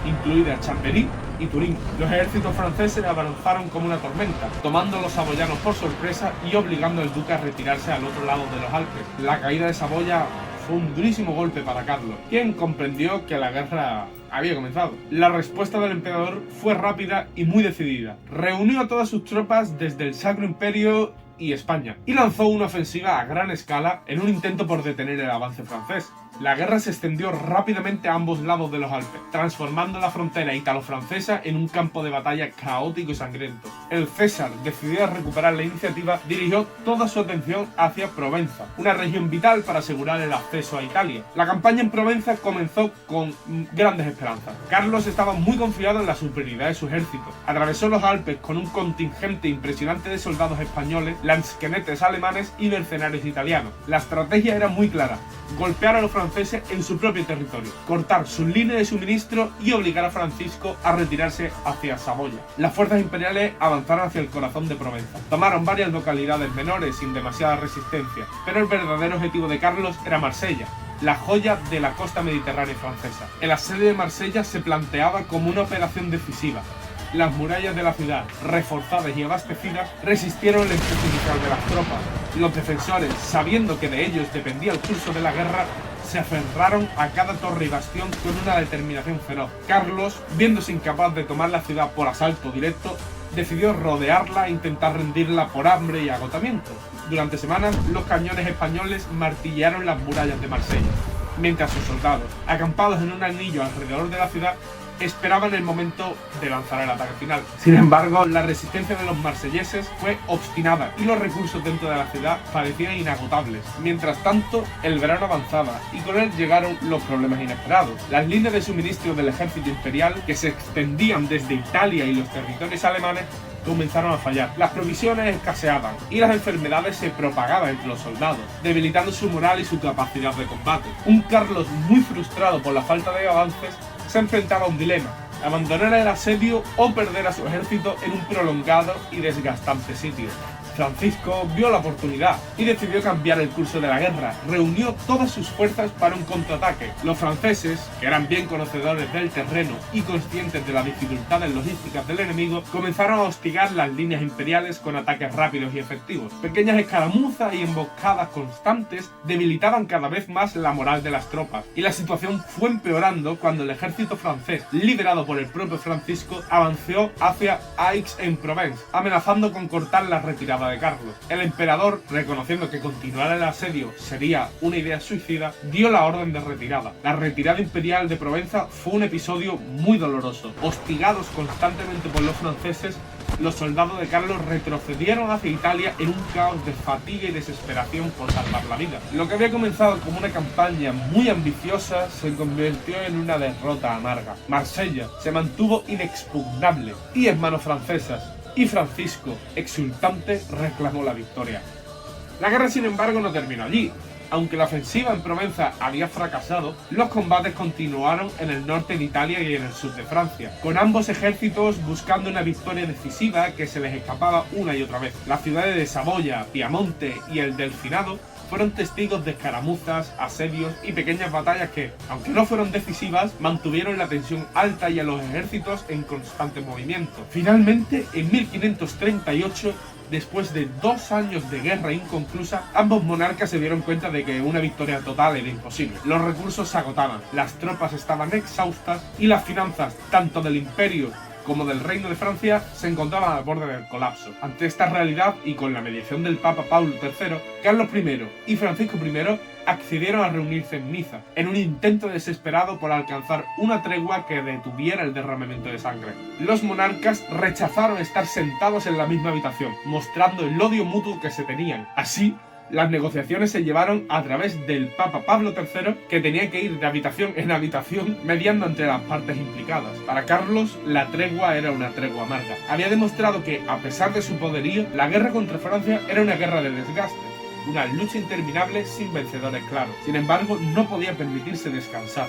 incluidas Chambéry y Turín. Los ejércitos franceses avanzaron como una tormenta, tomando a los saboyanos por sorpresa y obligando al duque a retirarse al otro lado de los Alpes. La caída de Saboya fue un durísimo golpe para Carlos, quien comprendió que la guerra había comenzado. La respuesta del emperador fue rápida y muy decidida. Reunió a todas sus tropas desde el Sacro Imperio y España, y lanzó una ofensiva a gran escala en un intento por detener el avance francés. La guerra se extendió rápidamente a ambos lados de los Alpes, transformando la frontera italo-francesa en un campo de batalla caótico y sangriento. El César, decidido a recuperar la iniciativa, dirigió toda su atención hacia Provenza, una región vital para asegurar el acceso a Italia. La campaña en Provenza comenzó con grandes esperanzas. Carlos estaba muy confiado en la superioridad de su ejército. Atravesó los Alpes con un contingente impresionante de soldados españoles, lansquenetes alemanes y mercenarios italianos. La estrategia era muy clara: golpear a los franceses franceses en su propio territorio, cortar sus líneas de suministro y obligar a Francisco a retirarse hacia Saboya. Las fuerzas imperiales avanzaron hacia el corazón de Provenza. Tomaron varias localidades menores sin demasiada resistencia, pero el verdadero objetivo de Carlos era Marsella, la joya de la costa mediterránea francesa. El asedio de Marsella se planteaba como una operación decisiva. Las murallas de la ciudad, reforzadas y abastecidas, resistieron el empuje inicial de las tropas. Los defensores, sabiendo que de ellos dependía el curso de la guerra, se aferraron a cada torre y bastión con una determinación feroz. Carlos, viéndose incapaz de tomar la ciudad por asalto directo, decidió rodearla e intentar rendirla por hambre y agotamiento. Durante semanas, los cañones españoles martillaron las murallas de Marsella, mientras sus soldados, acampados en un anillo alrededor de la ciudad, esperaban el momento de lanzar el ataque final. Sin embargo, la resistencia de los marselleses fue obstinada y los recursos dentro de la ciudad parecían inagotables. Mientras tanto, el verano avanzaba y con él llegaron los problemas inesperados. Las líneas de suministro del ejército imperial, que se extendían desde Italia y los territorios alemanes, comenzaron a fallar. Las provisiones escaseaban y las enfermedades se propagaban entre los soldados, debilitando su moral y su capacidad de combate. Un Carlos muy frustrado por la falta de avances se enfrentaba a un dilema: abandonar el asedio o perder a su ejército en un prolongado y desgastante sitio. Francisco vio la oportunidad y decidió cambiar el curso de la guerra. Reunió todas sus fuerzas para un contraataque. Los franceses, que eran bien conocedores del terreno y conscientes de las dificultades logísticas del enemigo, comenzaron a hostigar las líneas imperiales con ataques rápidos y efectivos. Pequeñas escaramuzas y emboscadas constantes debilitaban cada vez más la moral de las tropas, y la situación fue empeorando cuando el ejército francés, liderado por el propio Francisco, avanzó hacia Aix-en-Provence, amenazando con cortar la retirada de Carlos. El emperador, reconociendo que continuar el asedio sería una idea suicida, dio la orden de retirada. La retirada imperial de Provenza fue un episodio muy doloroso. Hostigados constantemente por los franceses, los soldados de Carlos retrocedieron hacia Italia en un caos de fatiga y desesperación por salvar la vida. Lo que había comenzado como una campaña muy ambiciosa se convirtió en una derrota amarga. Marsella se mantuvo inexpugnable y en manos francesas, y Francisco, exultante, reclamó la victoria. La guerra, sin embargo, no terminó allí. Aunque la ofensiva en Provenza había fracasado, los combates continuaron en el norte de Italia y en el sur de Francia, con ambos ejércitos buscando una victoria decisiva que se les escapaba una y otra vez. Las ciudades de Saboya, Piamonte y el Delfinado fueron testigos de escaramuzas, asedios y pequeñas batallas que, aunque no fueron decisivas, mantuvieron la tensión alta y a los ejércitos en constante movimiento. Finalmente, en 1538, después de 2 años de guerra inconclusa, ambos monarcas se dieron cuenta de que una victoria total era imposible. Los recursos se agotaban, las tropas estaban exhaustas y las finanzas, tanto del imperio como del Reino de Francia, se encontraban al borde del colapso. Ante esta realidad y con la mediación del Papa Pablo III, Carlos I y Francisco I accedieron a reunirse en Niza, en un intento desesperado por alcanzar una tregua que detuviera el derramamiento de sangre. Los monarcas rechazaron estar sentados en la misma habitación, mostrando el odio mutuo que se tenían. Así, las negociaciones se llevaron a través del Papa Pablo III, que tenía que ir de habitación en habitación mediando entre las partes implicadas. Para Carlos, la tregua era una tregua amarga. Había demostrado que, a pesar de su poderío, la guerra contra Francia era una guerra de desgaste, una lucha interminable sin vencedores claros. Sin embargo, no podía permitirse descansar.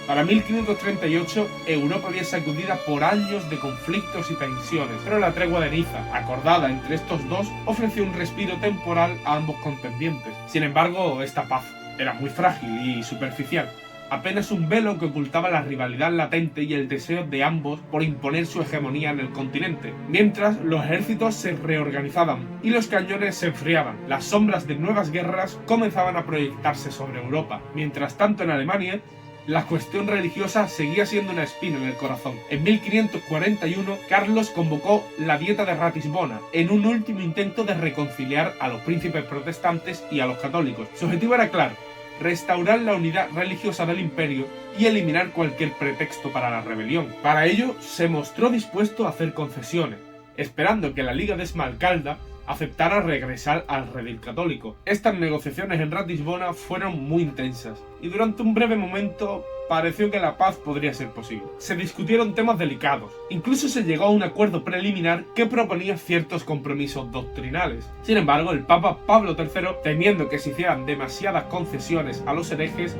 Para 1538, Europa había sacudida por años de conflictos y tensiones, pero la tregua de Niza, acordada entre estos dos, ofreció un respiro temporal a ambos contendientes. Sin embargo, esta paz era muy frágil y superficial, apenas un velo que ocultaba la rivalidad latente y el deseo de ambos por imponer su hegemonía en el continente. Mientras, los ejércitos se reorganizaban y los cañones se enfriaban, las sombras de nuevas guerras comenzaban a proyectarse sobre Europa. Mientras tanto, en Alemania, la cuestión religiosa seguía siendo una espina en el corazón. En 1541, Carlos convocó la Dieta de Ratisbona en un último intento de reconciliar a los príncipes protestantes y a los católicos. Su objetivo era claro: restaurar la unidad religiosa del imperio y eliminar cualquier pretexto para la rebelión. Para ello, se mostró dispuesto a hacer concesiones, esperando que la Liga de Esmalcalda aceptara regresar al redil católico. Estas negociaciones en Ratisbona fueron muy intensas y durante un breve momento pareció que la paz podría ser posible. Se discutieron temas delicados, incluso se llegó a un acuerdo preliminar que proponía ciertos compromisos doctrinales. Sin embargo, el Papa Pablo III, temiendo que se hicieran demasiadas concesiones a los herejes,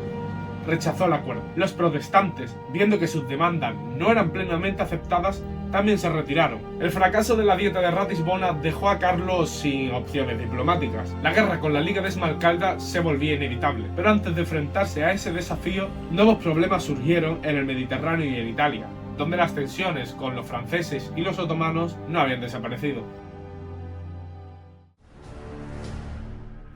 rechazó el acuerdo. Los protestantes, viendo que sus demandas no eran plenamente aceptadas, también se retiraron. El fracaso de la Dieta de Ratisbona dejó a Carlos sin opciones diplomáticas. La guerra con la Liga de Esmalcalda se volvía inevitable, pero antes de enfrentarse a ese desafío, nuevos problemas surgieron en el Mediterráneo y en Italia, donde las tensiones con los franceses y los otomanos no habían desaparecido.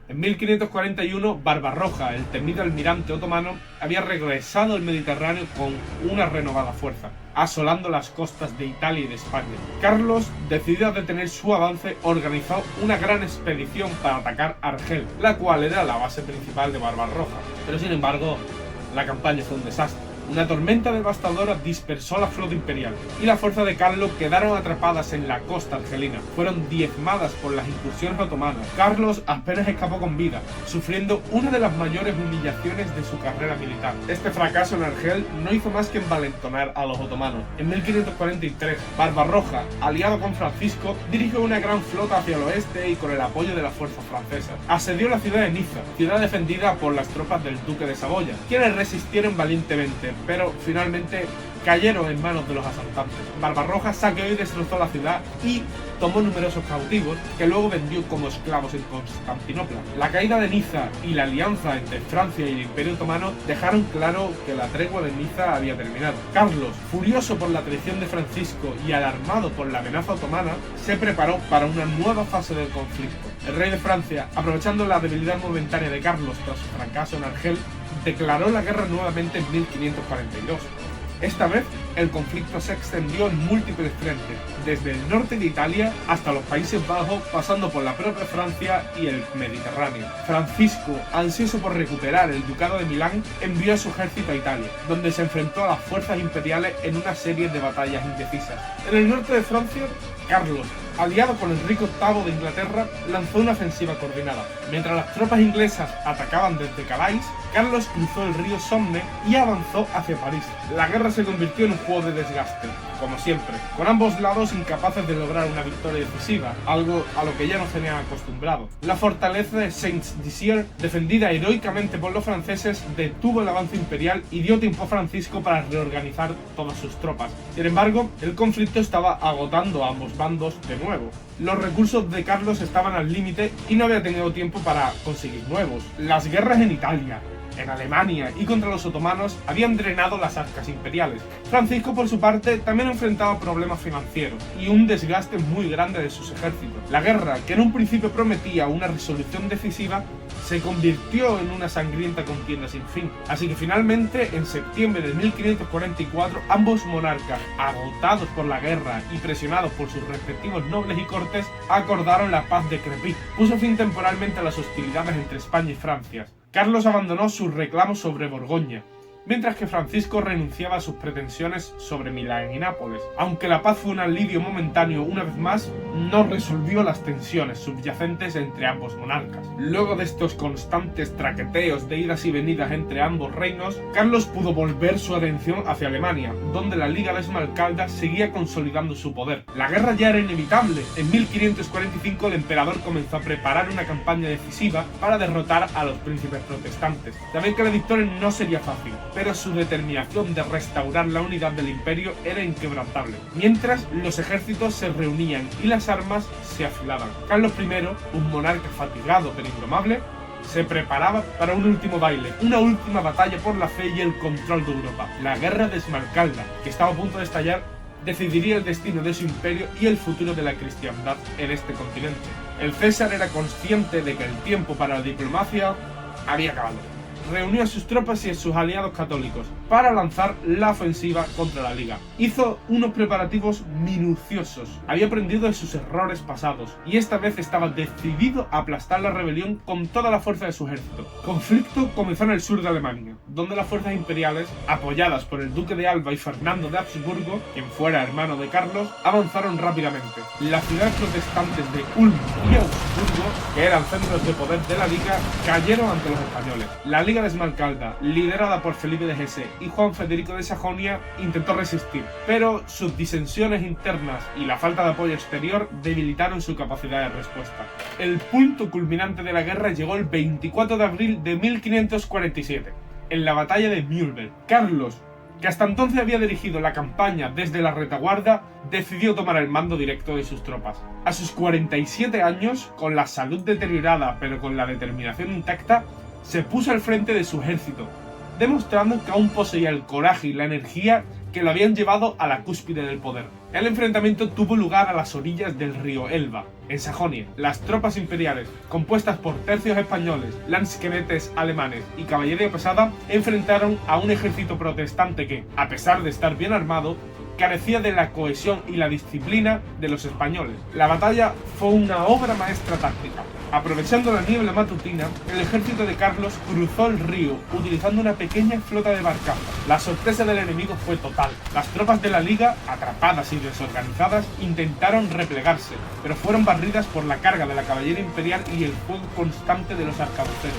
En 1541, Barbarroja, el temido almirante otomano, había regresado al Mediterráneo con una renovada fuerza, asolando las costas de Italia y de España. Carlos, decidido a detener su avance, organizó una gran expedición para atacar Argel, la cual era la base principal de Barbarroja. Pero sin embargo, la campaña fue un desastre. Una tormenta devastadora dispersó la flota imperial y las fuerzas de Carlos quedaron atrapadas en la costa argelina. Fueron diezmadas por las incursiones otomanas. Carlos apenas escapó con vida, sufriendo una de las mayores humillaciones de su carrera militar. Este fracaso en Argel no hizo más que envalentonar a los otomanos. En 1543, Barbarroja, aliado con Francisco, dirigió una gran flota hacia el oeste y con el apoyo de las fuerzas francesas asedió la ciudad de Niza, ciudad defendida por las tropas del duque de Saboya, quienes resistieron valientemente, pero finalmente cayeron en manos de los asaltantes. Barbarroja saqueó y destrozó la ciudad y tomó numerosos cautivos que luego vendió como esclavos en Constantinopla. La caída de Niza y la alianza entre Francia y el Imperio Otomano dejaron claro que la tregua de Niza había terminado. Carlos, furioso por la traición de Francisco y alarmado por la amenaza otomana, se preparó para una nueva fase del conflicto. El rey de Francia, aprovechando la debilidad momentánea de Carlos tras su fracaso en Argel, declaró la guerra nuevamente en 1542. Esta vez, el conflicto se extendió en múltiples frentes, desde el norte de Italia hasta los Países Bajos, pasando por la propia Francia y el Mediterráneo. Francisco, ansioso por recuperar el Ducado de Milán, envió a su ejército a Italia, donde se enfrentó a las fuerzas imperiales en una serie de batallas indecisas. En el norte de Francia, Carlos, aliado con Enrique VIII de Inglaterra, lanzó una ofensiva coordinada. Mientras las tropas inglesas atacaban desde Calais, Carlos cruzó el río Somme y avanzó hacia París. La guerra se convirtió en un juego de desgaste, como siempre, con ambos lados incapaces de lograr una victoria decisiva, algo a lo que ya no se tenían acostumbrado. La fortaleza de Saint-Dizier, defendida heroicamente por los franceses, detuvo el avance imperial y dio tiempo a Francisco para reorganizar todas sus tropas. Sin embargo, el conflicto estaba agotando a ambos bandos de nuevo. Los recursos de Carlos estaban al límite y no había tenido tiempo para conseguir nuevos. Las guerras en Italia, en Alemania y contra los otomanos habían drenado las arcas imperiales. Francisco, por su parte, también enfrentaba problemas financieros y un desgaste muy grande de sus ejércitos. La guerra, que en un principio prometía una resolución decisiva, se convirtió en una sangrienta contienda sin fin. Así que finalmente, en septiembre de 1544, ambos monarcas, agotados por la guerra y presionados por sus respectivos nobles y cortes, acordaron la paz de Crepy. Puso fin temporalmente a las hostilidades entre España y Francia. Carlos abandonó sus reclamos sobre Borgoña, mientras que Francisco renunciaba a sus pretensiones sobre Milán y Nápoles. Aunque la paz fue un alivio momentáneo una vez más, no resolvió las tensiones subyacentes entre ambos monarcas. Luego de estos constantes traqueteos de idas y venidas entre ambos reinos, Carlos pudo volver su atención hacia Alemania, donde la Liga de Esmalcalda seguía consolidando su poder. La guerra ya era inevitable. En 1545 el emperador comenzó a preparar una campaña decisiva para derrotar a los príncipes protestantes. Sabían que la victoria no sería fácil, pero su determinación de restaurar la unidad del imperio era inquebrantable. Mientras, los ejércitos se reunían y las armas se afilaban. Carlos I, un monarca fatigado pero indomable, se preparaba para un último baile, una última batalla por la fe y el control de Europa. La guerra de Esmalcalda, que estaba a punto de estallar, decidiría el destino de su imperio y el futuro de la cristiandad en este continente. El César era consciente de que el tiempo para la diplomacia había acabado. Reunió a sus tropas y a sus aliados católicos para lanzar la ofensiva contra la Liga. Hizo unos preparativos minuciosos, había aprendido de sus errores pasados y esta vez estaba decidido a aplastar la rebelión con toda la fuerza de su ejército. El conflicto comenzó en el sur de Alemania, donde las fuerzas imperiales, apoyadas por el duque de Alba y Fernando de Habsburgo, quien fuera hermano de Carlos, avanzaron rápidamente. Las ciudades protestantes de Ulm y Augsburgo, que eran centros de poder de la Liga, cayeron ante los españoles. La Liga de Esmalcalda, liderada por Felipe de Hesse y Juan Federico de Sajonia, intentó resistir, pero sus disensiones internas y la falta de apoyo exterior debilitaron su capacidad de respuesta. El punto culminante de la guerra llegó el 24 de abril de 1547. en la batalla de Mühlberg. Carlos, que hasta entonces había dirigido la campaña desde la retaguardia, decidió tomar el mando directo de sus tropas. A sus 47 años, con la salud deteriorada pero con la determinación intacta, se puso al frente de su ejército, demostrando que aún poseía el coraje y la energía que lo habían llevado a la cúspide del poder. El enfrentamiento tuvo lugar a las orillas del río Elba, en Sajonia. Las tropas imperiales, compuestas por tercios españoles, lanzquenetes alemanes y caballería pesada, enfrentaron a un ejército protestante que, a pesar de estar bien armado, carecía de la cohesión y la disciplina de los españoles. La batalla fue una obra maestra táctica. Aprovechando la niebla matutina, el ejército de Carlos cruzó el río utilizando una pequeña flota de barcazas. La sorpresa del enemigo fue total. Las tropas de la Liga, atrapadas y desorganizadas, intentaron replegarse, pero fueron barridas por la carga de la caballería imperial y el fuego constante de los arcabuceros.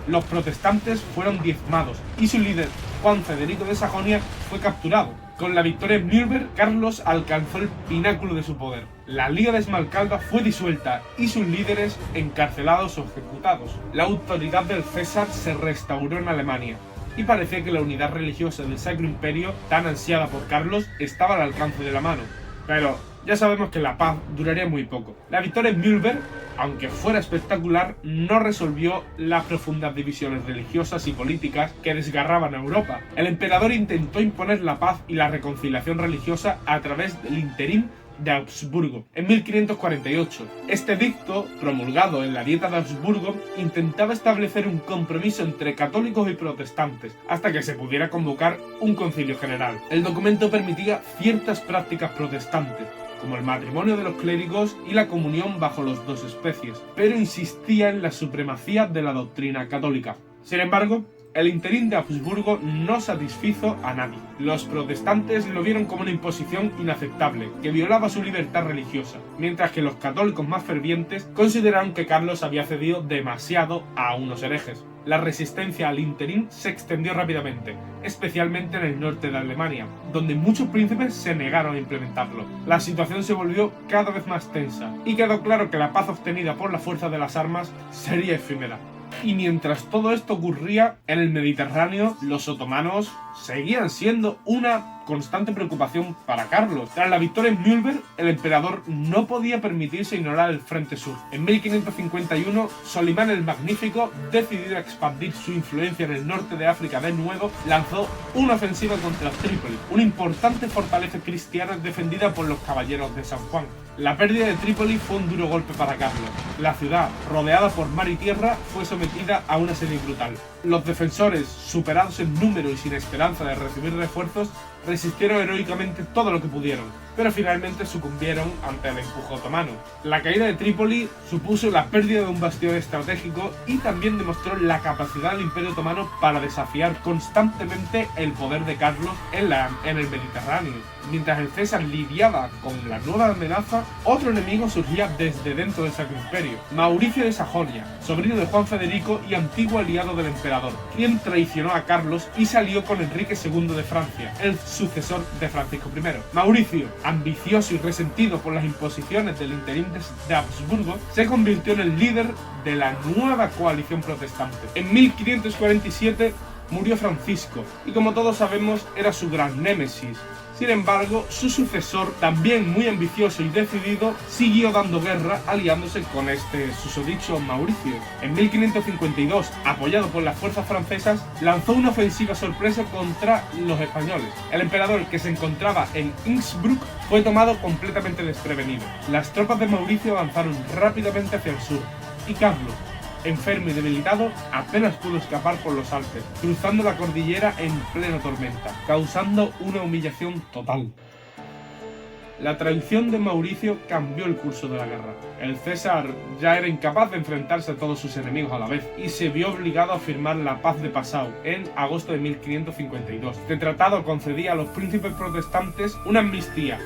Los protestantes fueron diezmados y su líder, Juan Federico de Sajonia, fue capturado. Con la victoria en Mühlberg, Carlos alcanzó el pináculo de su poder. La Liga de Esmalcalda fue disuelta y sus líderes encarcelados o ejecutados. La autoridad del César se restauró en Alemania y parecía que la unidad religiosa del Sacro Imperio, tan ansiada por Carlos, estaba al alcance de la mano. Pero ya sabemos que la paz duraría muy poco. La victoria en Mühlberg, aunque fuera espectacular, no resolvió las profundas divisiones religiosas y políticas que desgarraban a Europa. El emperador intentó imponer la paz y la reconciliación religiosa a través del interín de Augsburgo en 1548. Este edicto, promulgado en la Dieta de Augsburgo, intentaba establecer un compromiso entre católicos y protestantes hasta que se pudiera convocar un concilio general. El documento permitía ciertas prácticas protestantes, como el matrimonio de los clérigos y la comunión bajo las dos especies, pero insistía en la supremacía de la doctrina católica. Sin embargo, el interín de Augsburgo no satisfizo a nadie. Los protestantes lo vieron como una imposición inaceptable, que violaba su libertad religiosa, mientras que los católicos más fervientes consideraron que Carlos había cedido demasiado a unos herejes. La resistencia al interín se extendió rápidamente, especialmente en el norte de Alemania, donde muchos príncipes se negaron a implementarlo. La situación se volvió cada vez más tensa, y quedó claro que la paz obtenida por la fuerza de las armas sería efímera. Y mientras todo esto ocurría, en el Mediterráneo, los otomanos seguían siendo una constante preocupación para Carlos. Tras la victoria en Mühlberg, el emperador no podía permitirse ignorar el frente sur. En 1551, Solimán el Magnífico, decidido a expandir su influencia en el norte de África de nuevo, lanzó una ofensiva contra Trípoli, una importante fortaleza cristiana defendida por los caballeros de San Juan. La pérdida de Trípoli fue un duro golpe para Carlos. La ciudad, rodeada por mar y tierra, fue sometida a un asedio brutal. Los defensores, superados en número y sin esperanza de recibir refuerzos, resistieron heroicamente todo lo que pudieron, pero finalmente sucumbieron ante el empuje otomano. La caída de Trípoli supuso la pérdida de un bastión estratégico y también demostró la capacidad del Imperio Otomano para desafiar constantemente el poder de Carlos en el Mediterráneo. Mientras el César lidiaba con la nueva amenaza, otro enemigo surgía desde dentro del Sacro Imperio: Mauricio de Sajonia, sobrino de Juan Federico y antiguo aliado del emperador, quien traicionó a Carlos y se alió con Enrique II de Francia, el sucesor de Francisco I. Mauricio, ambicioso y resentido por las imposiciones del interín de Habsburgo, se convirtió en el líder de la nueva coalición protestante. En 1547 murió Francisco, y como todos sabemos, era su gran némesis. Sin embargo, su sucesor, también muy ambicioso y decidido, siguió dando guerra aliándose con este susodicho Mauricio. En 1552, apoyado por las fuerzas francesas, lanzó una ofensiva sorpresa contra los españoles. El emperador, que se encontraba en Innsbruck, fue tomado completamente desprevenido. Las tropas de Mauricio avanzaron rápidamente hacia el sur, y Carlos, enfermo y debilitado, apenas pudo escapar por los Alpes, cruzando la cordillera en plena tormenta, causando una humillación total. La traición de Mauricio cambió el curso de la guerra. El César ya era incapaz de enfrentarse a todos sus enemigos a la vez y se vio obligado a firmar la Paz de Passau en agosto de 1552. Este tratado concedía a los príncipes protestantes una amnistía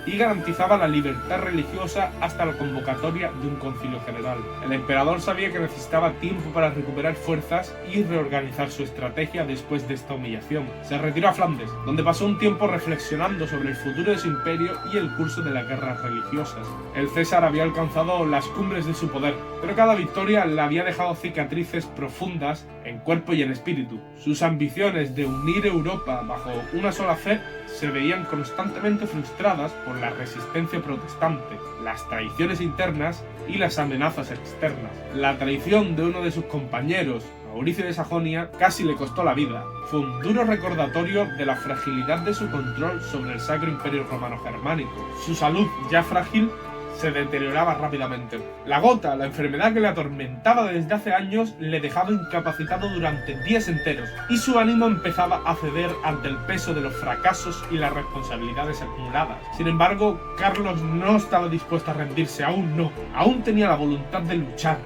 y garantizaba la libertad religiosa hasta la convocatoria de un concilio general. El emperador sabía que necesitaba tiempo para recuperar fuerzas y reorganizar su estrategia después de esta humillación. Se retiró a Flandes, donde pasó un tiempo reflexionando sobre el futuro de su imperio y el curso de las guerras religiosas. El César había alcanzado las cumbres de su poder, pero cada victoria le había dejado cicatrices profundas en cuerpo y en espíritu. Sus ambiciones de unir Europa bajo una sola fe se veían constantemente frustradas por la resistencia protestante, las traiciones internas y las amenazas externas. La traición de uno de sus compañeros, Mauricio de Sajonia, casi le costó la vida. Fue un duro recordatorio de la fragilidad de su control sobre el Sacro Imperio Romano Germánico. Su salud, ya frágil, se deterioraba rápidamente. La gota, la enfermedad que le atormentaba desde hace años, le dejaba incapacitado durante días enteros, y su ánimo empezaba a ceder ante el peso de los fracasos y las responsabilidades acumuladas. Sin embargo, Carlos no estaba dispuesto a rendirse, aún no. Aún tenía la voluntad de luchar,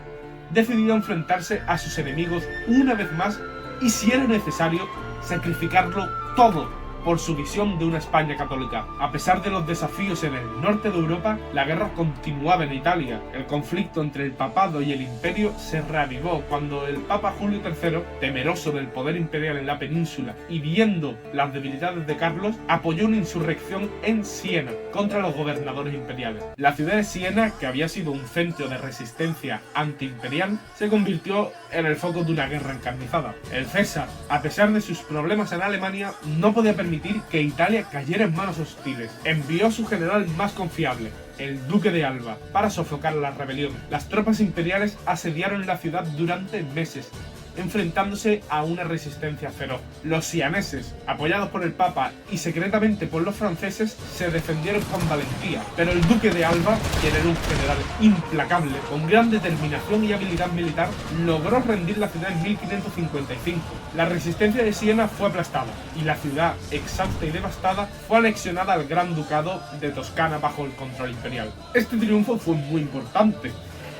decidido a enfrentarse a sus enemigos una vez más y, si era necesario, sacrificarlo todo por su visión de una España católica. A pesar de los desafíos en el norte de Europa, la guerra continuaba en Italia. El conflicto entre el papado y el imperio se reavivó cuando el Papa Julio III, temeroso del poder imperial en la península y viendo las debilidades de Carlos, apoyó una insurrección en Siena contra los gobernadores imperiales. La ciudad de Siena, que había sido un centro de resistencia antiimperial, se convirtió en el foco de una guerra encarnizada. El César, a pesar de sus problemas en Alemania, no podía permitir que Italia cayera en manos hostiles. Envió a su general más confiable, el duque de Alba, para sofocar la rebelión. Las tropas imperiales asediaron la ciudad durante meses, enfrentándose a una resistencia feroz. Los sianeses, apoyados por el Papa y secretamente por los franceses, se defendieron con valentía, pero el duque de Alba, quien era un general implacable, con gran determinación y habilidad militar, logró rendir la ciudad en 1555. La resistencia de Siena fue aplastada, y la ciudad, exhausta y devastada, fue anexionada al Gran Ducado de Toscana bajo el control imperial. Este triunfo fue muy importante,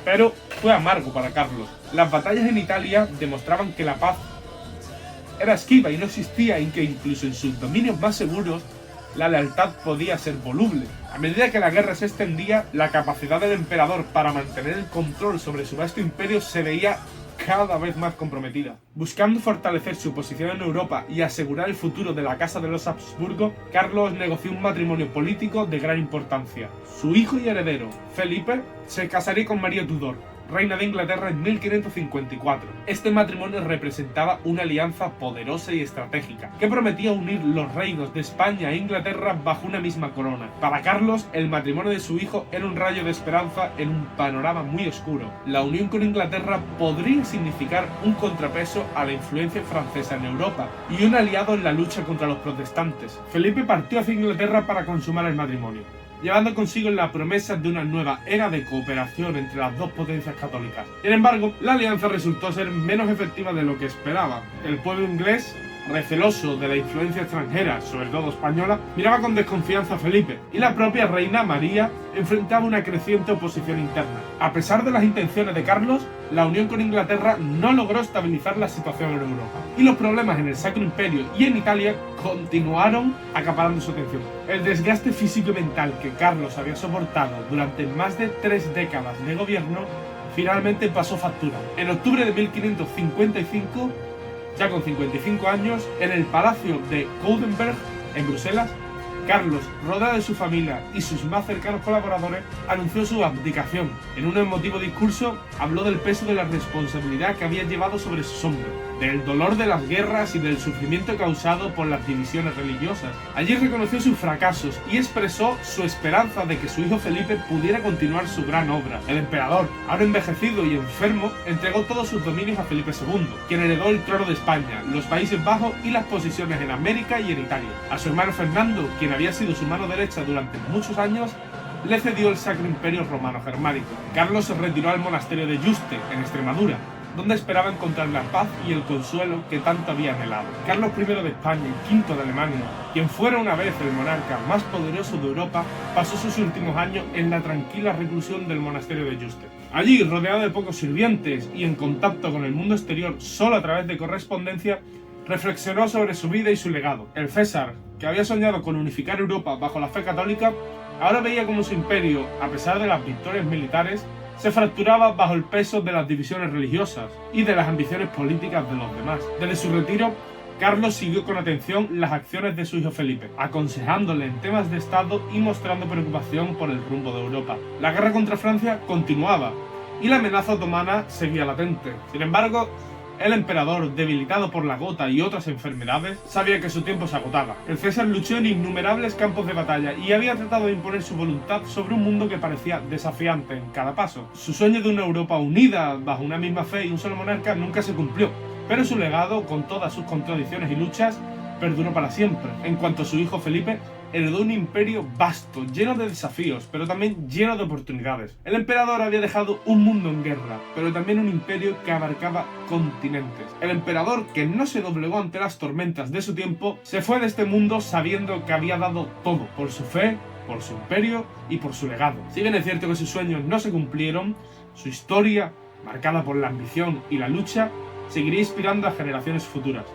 pero fue amargo para Carlos. Las batallas en Italia demostraban que la paz era esquiva y no existía, y que incluso en sus dominios más seguros la lealtad podía ser voluble. A medida que la guerra se extendía, la capacidad del emperador para mantener el control sobre su vasto imperio se veía cada vez más comprometida. Buscando fortalecer su posición en Europa y asegurar el futuro de la Casa de los Habsburgo, Carlos negoció un matrimonio político de gran importancia. Su hijo y heredero, Felipe, se casaría con María Tudor, reina de Inglaterra, en 1554. Este matrimonio representaba una alianza poderosa y estratégica, que prometía unir los reinos de España e Inglaterra bajo una misma corona. Para Carlos, el matrimonio de su hijo era un rayo de esperanza en un panorama muy oscuro. La unión con Inglaterra podría significar un contrapeso a la influencia francesa en Europa y un aliado en la lucha contra los protestantes. Felipe partió hacia Inglaterra para consumar el matrimonio, llevando consigo la promesa de una nueva era de cooperación entre las dos potencias católicas. Sin embargo, la alianza resultó ser menos efectiva de lo que esperaba. El pueblo inglés, receloso de la influencia extranjera, sobre todo española, miraba con desconfianza a Felipe, y la propia reina María enfrentaba una creciente oposición interna. A pesar de las intenciones de Carlos, la unión con Inglaterra no logró estabilizar la situación en Europa, y los problemas en el Sacro Imperio y en Italia continuaron acaparando su atención. El desgaste físico y mental que Carlos había soportado durante más de 3 décadas de gobierno finalmente pasó factura. En octubre de 1555, ya con 55 años, en el Palacio de Coudenberg, en Bruselas, Carlos, rodeado de su familia y sus más cercanos colaboradores, anunció su abdicación. En un emotivo discurso, habló del peso de la responsabilidad que había llevado sobre sus hombros, del dolor de las guerras y del sufrimiento causado por las divisiones religiosas. Allí reconoció sus fracasos y expresó su esperanza de que su hijo Felipe pudiera continuar su gran obra. El emperador, ahora envejecido y enfermo, entregó todos sus dominios a Felipe II, quien heredó el trono de España, los Países Bajos y las posesiones en América y en Italia. A su hermano Fernando, quien había sido su mano derecha durante muchos años, le cedió el Sacro Imperio Romano Germánico. Carlos se retiró al monasterio de Yuste, en Extremadura, donde esperaba encontrar la paz y el consuelo que tanto había anhelado. Carlos I de España y V de Alemania, quien fuera una vez el monarca más poderoso de Europa, pasó sus últimos años en la tranquila reclusión del monasterio de Yuste. Allí, rodeado de pocos sirvientes y en contacto con el mundo exterior solo a través de correspondencia, reflexionó sobre su vida y su legado. El César, que había soñado con unificar Europa bajo la fe católica, ahora veía como su imperio, a pesar de las victorias militares, se fracturaba bajo el peso de las divisiones religiosas y de las ambiciones políticas de los demás. Desde su retiro, Carlos siguió con atención las acciones de su hijo Felipe, aconsejándole en temas de Estado y mostrando preocupación por el rumbo de Europa. La guerra contra Francia continuaba y la amenaza otomana seguía latente. Sin embargo, El emperador, debilitado por la gota y otras enfermedades, sabía que su tiempo se agotaba. El César luchó en innumerables campos de batalla y había tratado de imponer su voluntad sobre un mundo que parecía desafiante en cada paso. Su sueño de una Europa unida bajo una misma fe y un solo monarca nunca se cumplió, pero su legado, con todas sus contradicciones y luchas, perduró para siempre. En cuanto a su hijo Felipe, heredó un imperio vasto, lleno de desafíos, pero también lleno de oportunidades. El emperador había dejado un mundo en guerra, pero también un imperio que abarcaba continentes. El emperador, que no se doblegó ante las tormentas de su tiempo, se fue de este mundo sabiendo que había dado todo por su fe, por su imperio y por su legado. Si bien es cierto que sus sueños no se cumplieron, su historia, marcada por la ambición y la lucha, seguiría inspirando a generaciones futuras.